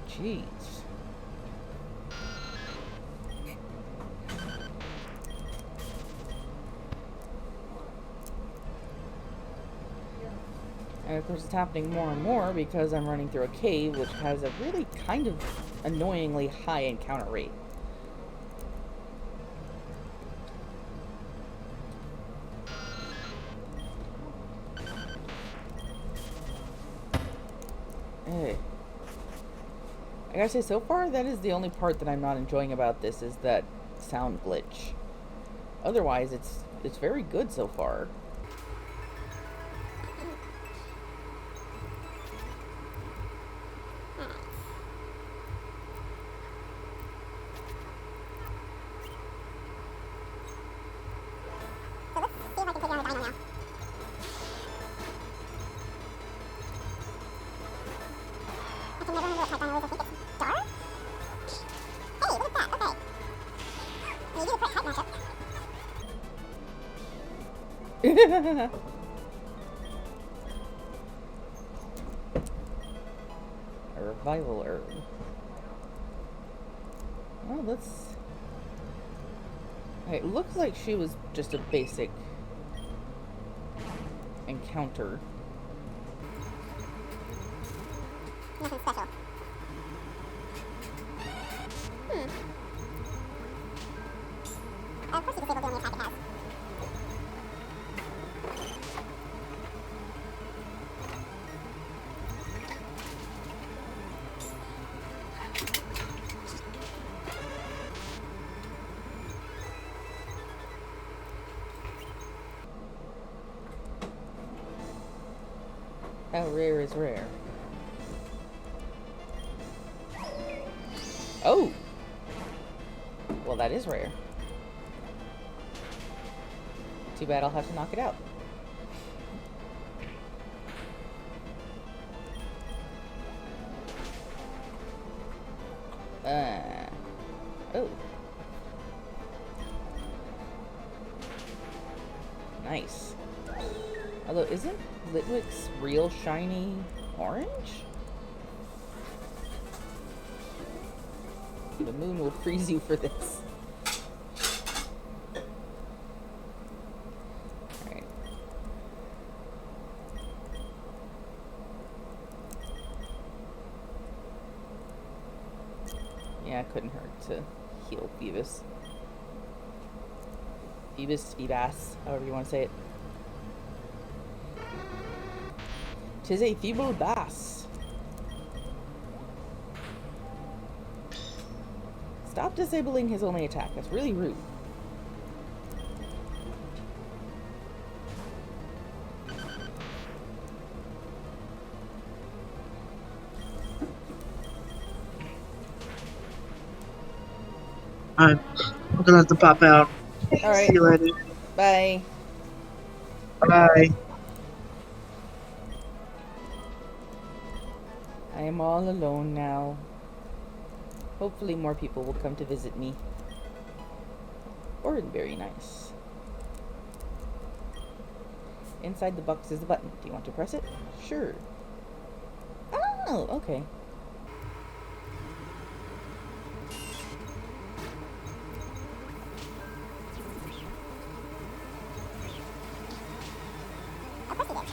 Jeez. And of course it's happening more and more because I'm running through a cave which has a really kind of annoyingly high encounter rate. Hey. I gotta say, so far that is the only part that I'm not enjoying about this, is that sound glitch. Otherwise it's very good so far. So let's see if I can take you on a dino now. I can never remember what type dino is. I think it's Dar? Hey, look at that. Okay. You do a quick height matchup. A revival herb. Well, let's... Okay, it looks like she was just a basic encounter. Nothing special. Of course you disable the only attack it has. How rare is rare? Oh! Well, that is rare. Too bad I'll have to knock it out. Oh. Nice. Although, isn't Litwick's real shiny orange? The moon will freeze you for this. Alright. Yeah, it couldn't hurt to heal Phoebus. Phoebus, however you want to say it. 'Tis a feeble bass. Stop disabling his only attack. That's really rude. I'm gonna have to pop out. Alright. See you later. Bye. Bye. I am all alone now. Hopefully more people will come to visit me. Or very nice. Inside the box is a button. Do you want to press it? Sure. Oh, okay. Of course you did.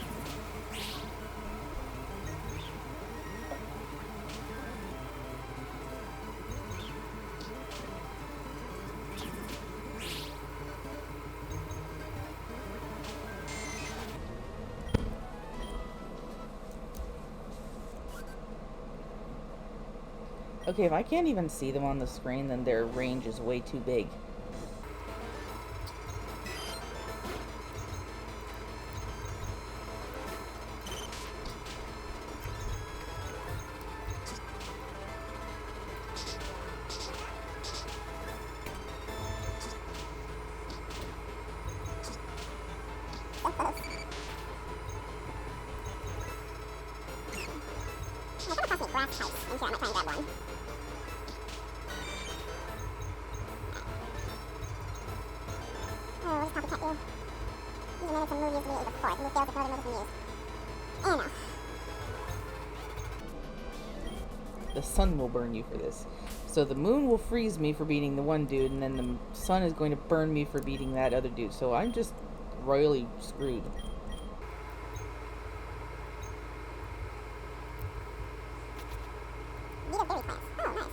Okay, if I can't even see them on the screen, then their range is way too big. So close. I come across any grass types. I'm sure I might try and grab one. Oh, we'll just copycat you. These are some movies immediately before. Some fails with northern movies being used. Oh no. The sun will burn you for this. So the moon will freeze me for beating the one dude, and then the sun is going to burn me for beating that other dude. So I'm just royally screwed. These are berry plants. Oh, nice.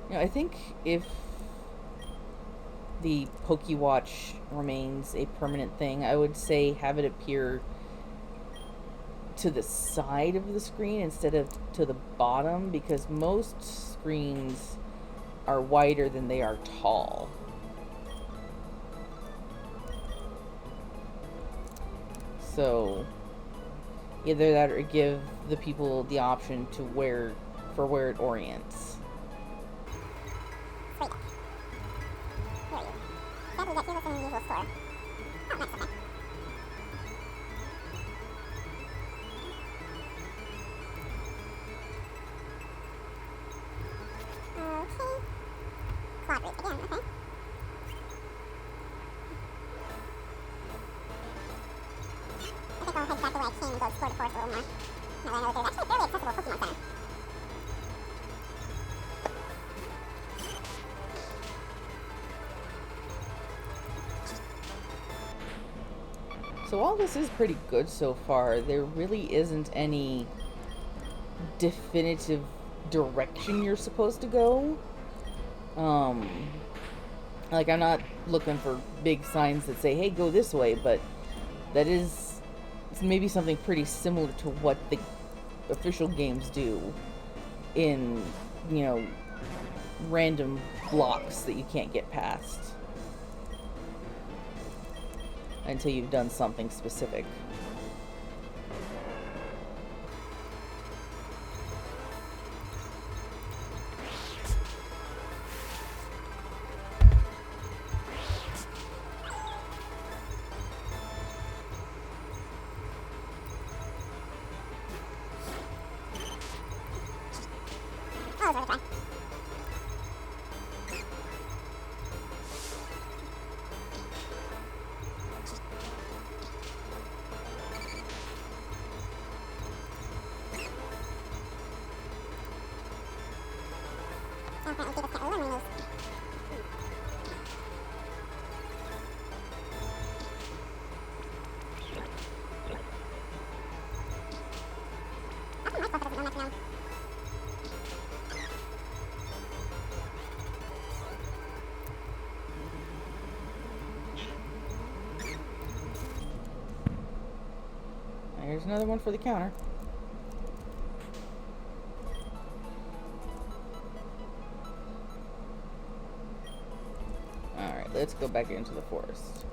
You know, I think if the Pokewatch remains a permanent thing, I would say have it appear to the side of the screen instead of to the bottom, because most screens are wider than they are tall. So either that or give the people the option to where it orients. Sweet. Where are you? Sadly, that feels like an unusual store. Oh, nice, okay. Okay. Quad route again, okay. I think I'll head back the way I came and go explore the forest a little more. Now that I know that there's actually a fairly accessible Pokemon Center. So all this is pretty good so far. There really isn't any definitive direction you're supposed to go. Like, I'm not looking for big signs that say, hey, go this way, but that is maybe something pretty similar to what the official games do in, you know, random blocks that you can't get past until you've done something specific. Oh, it's worth a try. So apparently people can't really learn moves. How come my stuff doesn't know metronome? Here's another one for the counter. Alright, let's go back into the forest.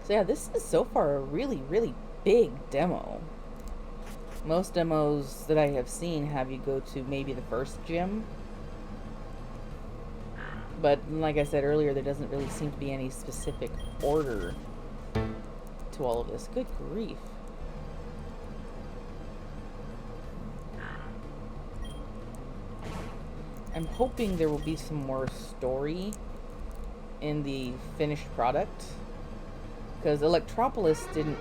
So yeah, this is so far a really, really big demo. Most demos that I have seen have you go to maybe the first gym. But like I said earlier, there doesn't really seem to be any specific order to all of this. Good grief. I'm hoping there will be some more story in the finished product, because Electropolis didn't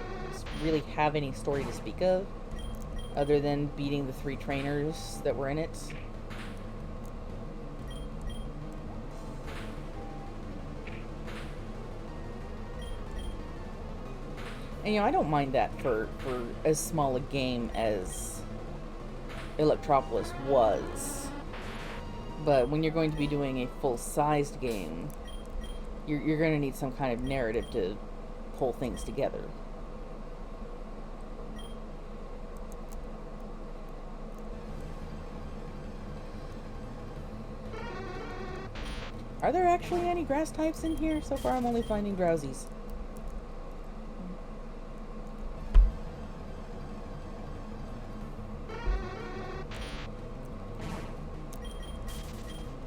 really have any story to speak of other than beating the 3 trainers that were in it. And, you know, I don't mind that for as small a game as Electropolis was. But when you're going to be doing a full-sized game, you're going to need some kind of narrative to pull things together. Are there actually any grass types in here? So far I'm only finding drowsies.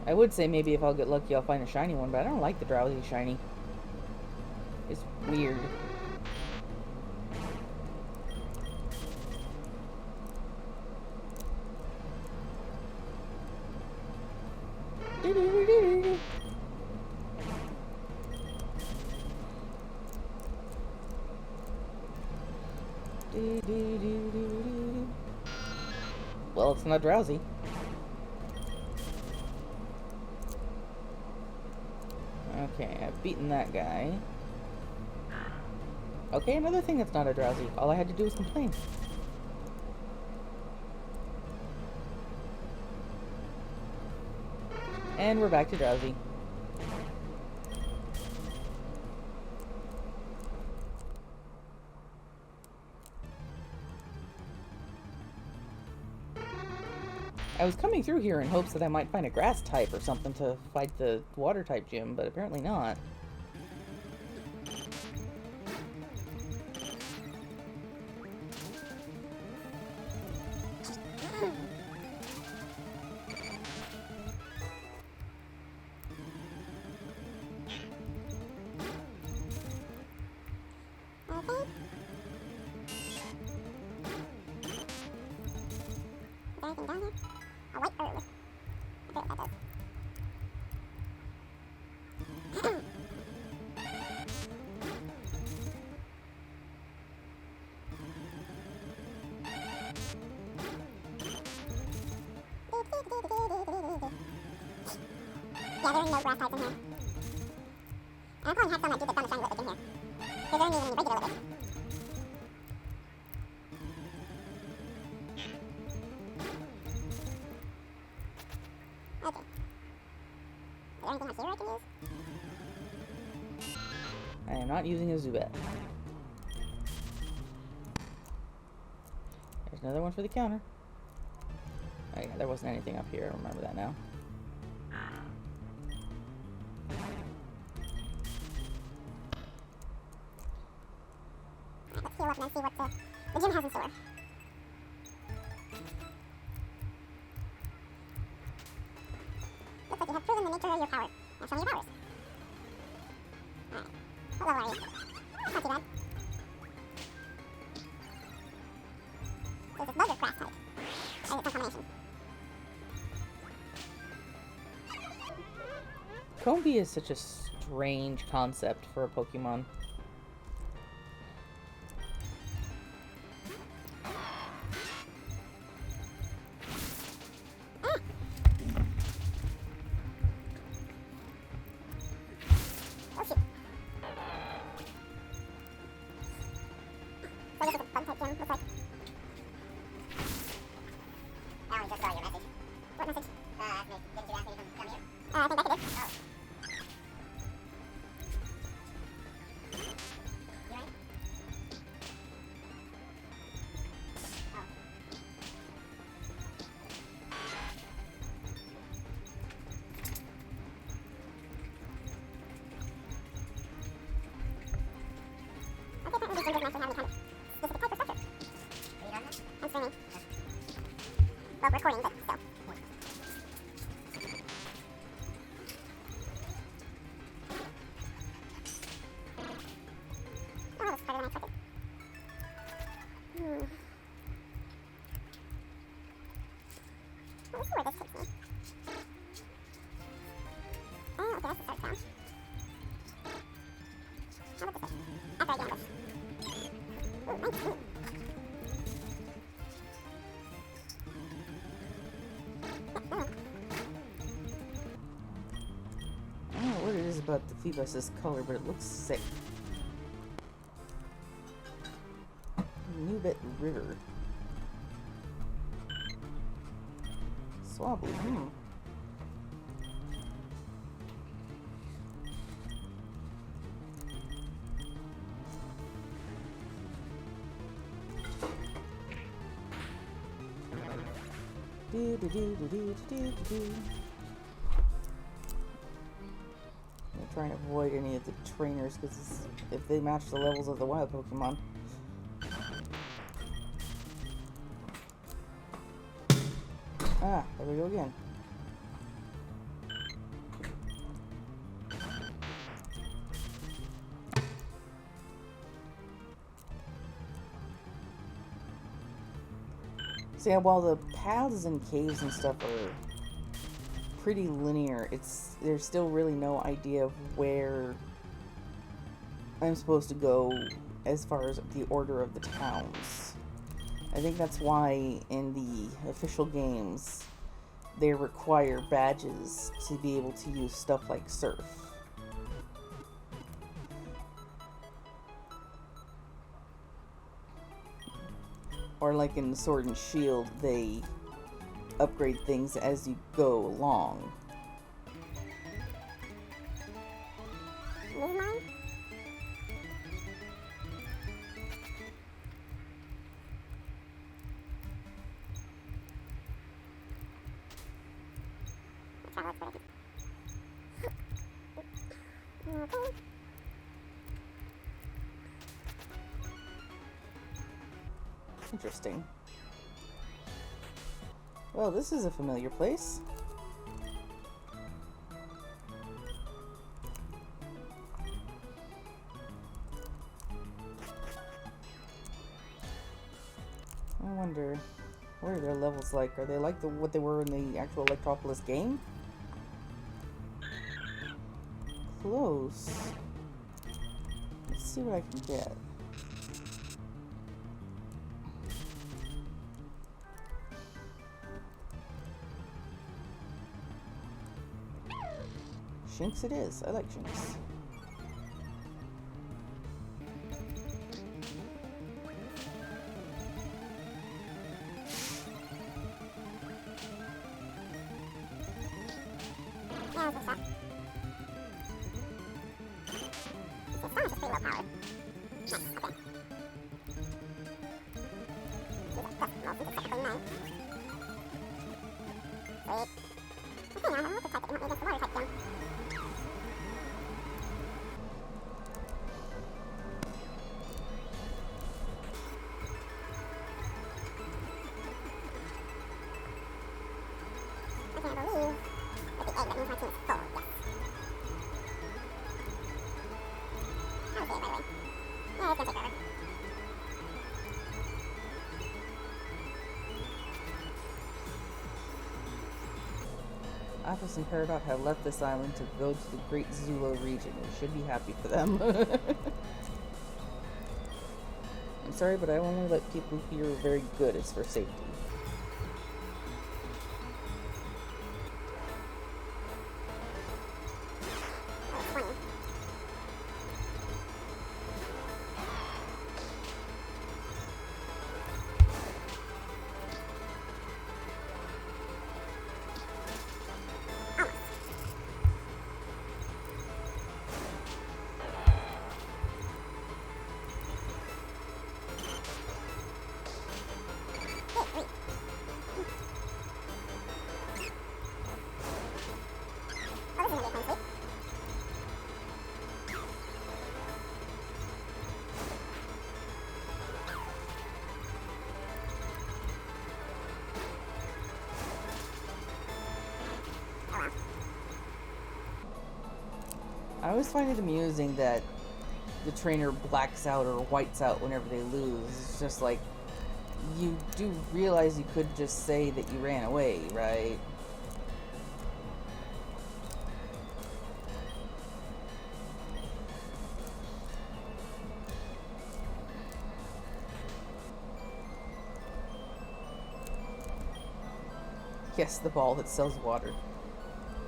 I would say maybe if I'll get lucky I'll find a shiny one, but I don't like the drowsy shiny. It's weird. Well, it's not drowsy. Okay, I've beaten that guy. Okay, another thing that's not a drowsy. All I had to do was complain. And we're back to drowsy. I was coming through here in hopes that I might find a grass type or something to fight the water type gym, but apparently not. Okay. Is there anything down here? A white herb. I forget what that does. Yeah, there are no grass types in here. And I probably had some that did the dumbest shiny lip in here. Because they're only even regular Lapis. Okay. Is there anything else here I can use? I am not using a Zubat. There's another one for the counter. Oh yeah, there wasn't anything up here. I remember that now. Let's heal up and then see what the gym has in store. Looks like you have proven the nature of your power. Now show me your powers. Alright. What level are you? Not too bad. So it's bug or grass type? Or is it some combination? Combi is such a strange concept for a Pokemon. Oh shoot. So I guess it's a bug type gym, looks like. I only just saw your message. What message? Ask me. Didn't you ask me to come here? I think I did. Oh. You right? Oh. Okay, apparently these gyms don't actually have any kind of specific type or structure. Are you done now? I'm streaming. Well, recording, but still. Oh, this is harder than I expected. Let's see where this takes me. Oh, okay, that's the start sound. How about this way? After I get ambush. Ooh, nice. Ooh. I don't know what it is about the Phoebus' color, but it looks sick. Newbit River. Swablu, Do do do do do do do. I'm trying to avoid any of the trainers because if they match the levels of the wild Pokemon. Ah, there we go again. So yeah, while the paths and caves and stuff are pretty linear, there's still really no idea of where I'm supposed to go as far as the order of the towns. I think that's why in the official games they require badges to be able to use stuff like Surf. Or like in Sword and Shield, they upgrade things as you go along. This is mine? Let's try that. Okay. Interesting. Well, this is a familiar place. I wonder, what are their levels like? Are they like what they were in the actual Electropolis game? Close. Let's see what I can get. Shinx it is. I like Shinx. wait. Okay, now I want to type it. It won't make the water type down. Okay, I believe that the egg that means my team is full, yes. How was it, by the way? Yeah, it's gonna take forever. Lapis and Peridot have left this island to go to the Great Zulo region. We should be happy for them. I'm sorry, but I only let people who are very good. It's for safety. Oh, it's 20. Almost. Good grief. Oh, this is gonna be a clean sweep. Oh wow. I always find it amusing that the trainer blacks out or whites out whenever they lose. It's just like, you do realize you could just say that you ran away, right? Yes, the ball that sells water.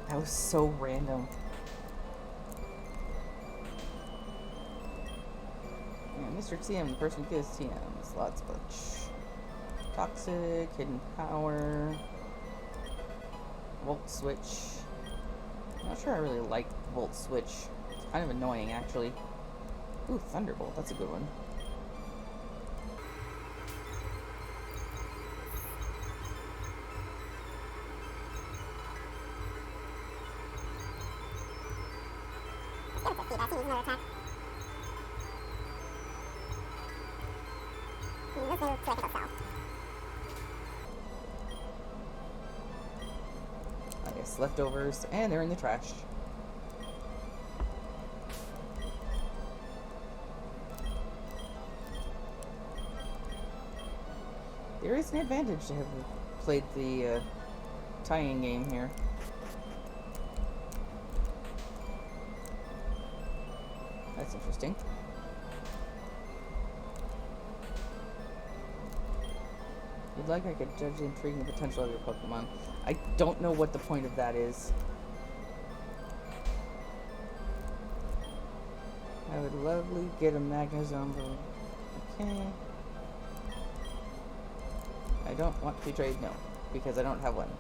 That was so random. Yeah, Mr. TM, the person who gives TMs. Lots of toxic, hidden power, volt switch. I'm not sure I really like volt switch. It's kind of annoying, actually. Ooh, thunderbolt. That's a good one. Let's get it to speed. I can use another attack. This move, so I think I'll sell. I guess leftovers, and they're in the trash. There is an advantage to have played the tying game here. That's interesting. If you'd like, I could judge the intriguing potential of your Pokemon. I don't know what the point of that is. I would lovely get a Magnezone, but okay. I don't want to trade, no, because I don't have one.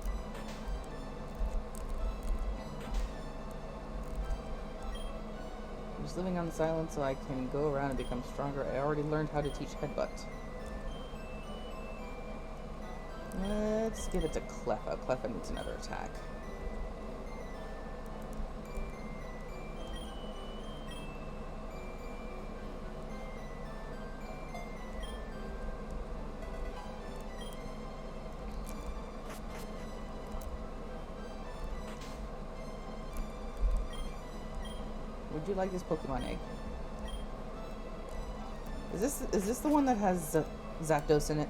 I'm just living on this island so I can go around and become stronger. I already learned how to teach Headbutt. Let's give it to Cleffa. Cleffa needs another attack. Would you like this Pokemon egg? Is this the one that has Zapdos in it?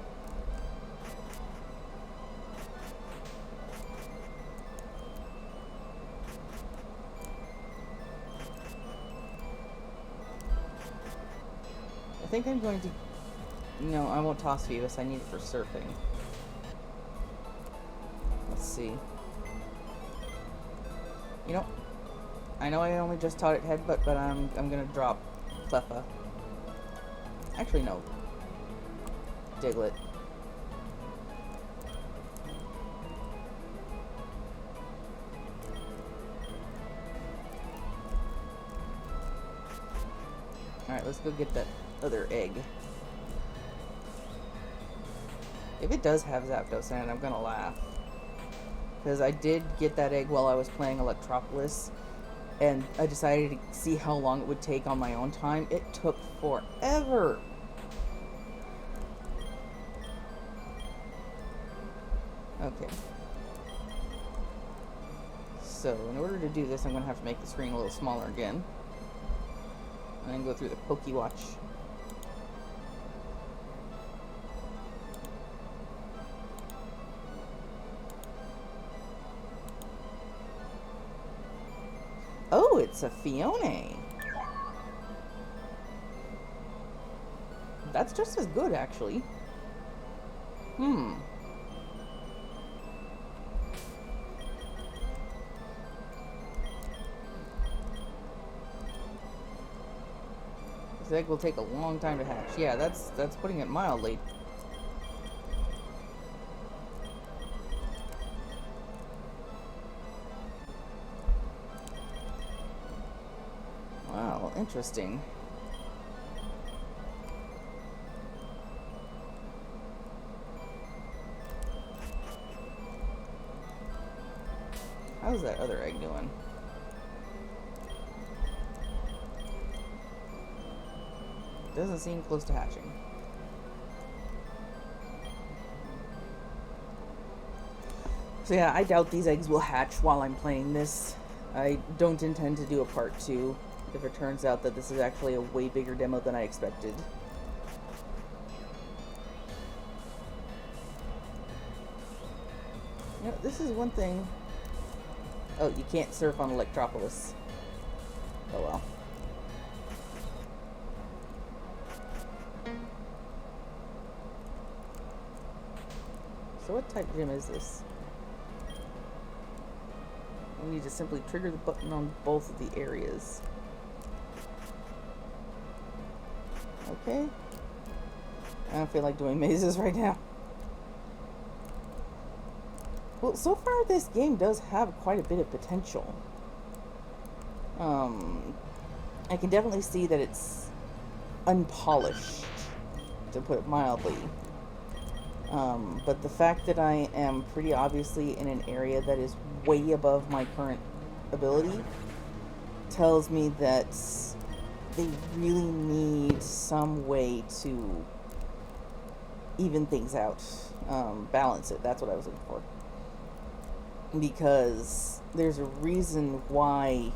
I think I'm going to... No, I won't toss Phoebus. I need it for surfing. Let's see. You know, I know I only just taught it Headbutt, but I'm gonna drop Cleffa. Actually, no. Diglett. Alright, let's go get that other egg. If it does have Zapdos in it, I'm gonna laugh. Because I did get that egg while I was playing Electropolis, and I decided to see how long it would take on my own time. It took forever. Okay. So, in order to do this, I'm going to have to make the screen a little smaller again. And then go through the PokeWatch. Oh, it's a Fiona. That's just as good, actually. This egg will take a long time to hatch. Yeah, that's putting it mildly. Wow, interesting. How's that other egg doing? Doesn't seem close to hatching. So yeah, I doubt these eggs will hatch while I'm playing this. I don't intend to do a part 2 if it turns out that this is actually a way bigger demo than I expected. You know, this is one thing. Oh, you can't surf on Electropolis. Oh well. So what type gym is this? We need to simply trigger the button on both of the areas. Okay. I don't feel like doing mazes right now. Well, so far this game does have quite a bit of potential. I can definitely see that it's unpolished, to put it mildly. But the fact that I am pretty obviously in an area that is way above my current ability tells me that they really need some way to even things out. Balance it. That's what I was looking for. Because there's a reason why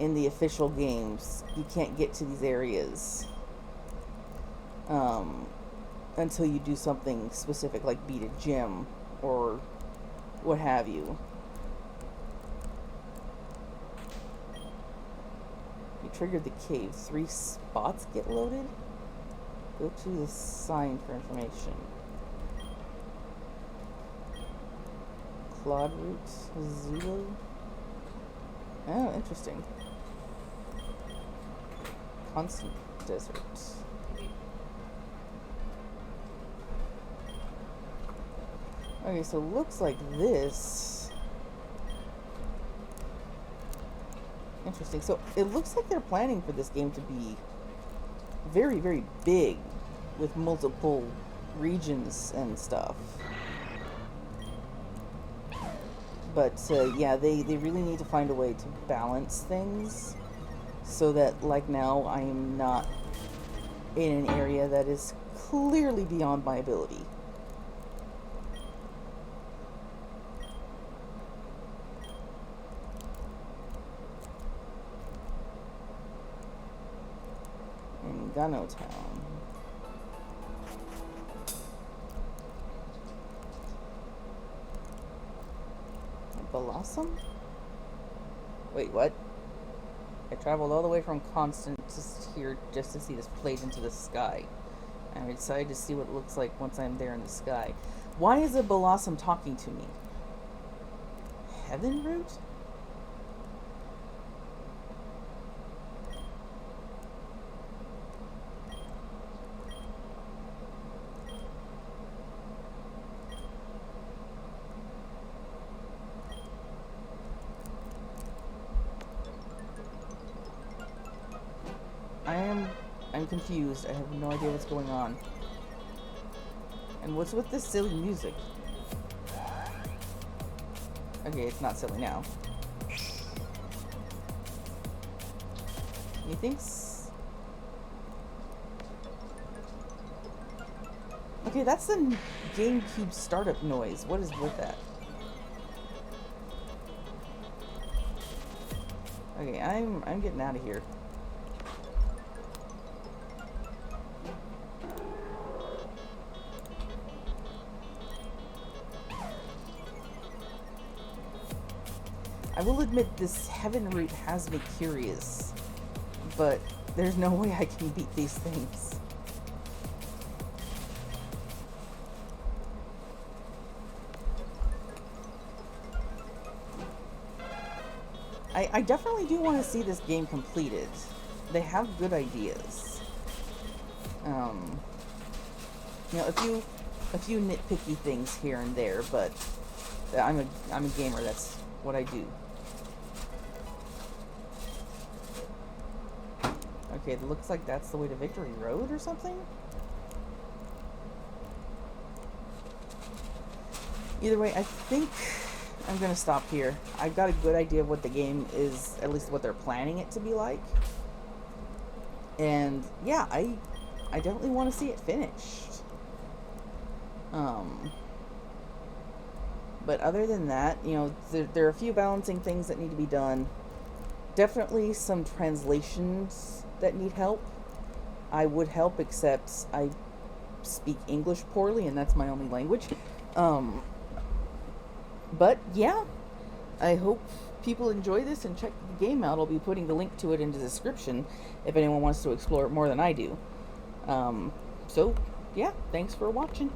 in the official games you can't get to these areas until you do something specific like beat a gym or what have you. You triggered the cave. 3 spots get loaded? Go to the sign for information. Claude Roots, Zulu. Oh, interesting. Constant Desert. Okay, so looks like this. Interesting. So it looks like they're planning for this game to be very, very big with multiple regions and stuff. But yeah, they really need to find a way to balance things so that, like now, I am not in an area that is clearly beyond my ability. In Gano Town. Blossom? Wait, what? I traveled all the way from Constant to here just to see this plate into the sky. And I decided to see what it looks like once I'm there in the sky. Why is a Blossom talking to me? Heaven Root? I'm confused. I have no idea what's going on. And what's with this silly music? Okay, it's not silly now. Methinks... Okay, that's the GameCube startup noise. What is with that? Okay, I'm getting out of here. I will admit this heaven route has me curious, but there's no way I can beat these things. I definitely do want to see this game completed. They have good ideas. You know, a few nitpicky things here and there, but I'm a gamer. That's what I do. Okay, it looks like that's the way to Victory Road or something. Either way, I think I'm gonna stop here. I've got a good idea of what the game is, at least what they're planning it to be like. And yeah, I definitely want to see it finished. But other than that, you know, there are a few balancing things that need to be done. Definitely some translations that need help. I would help, except I speak English poorly, and that's my only language. But yeah, I hope people enjoy this and check the game out. I'll be putting the link to it in the description if anyone wants to explore it more than I do. So yeah, thanks for watching.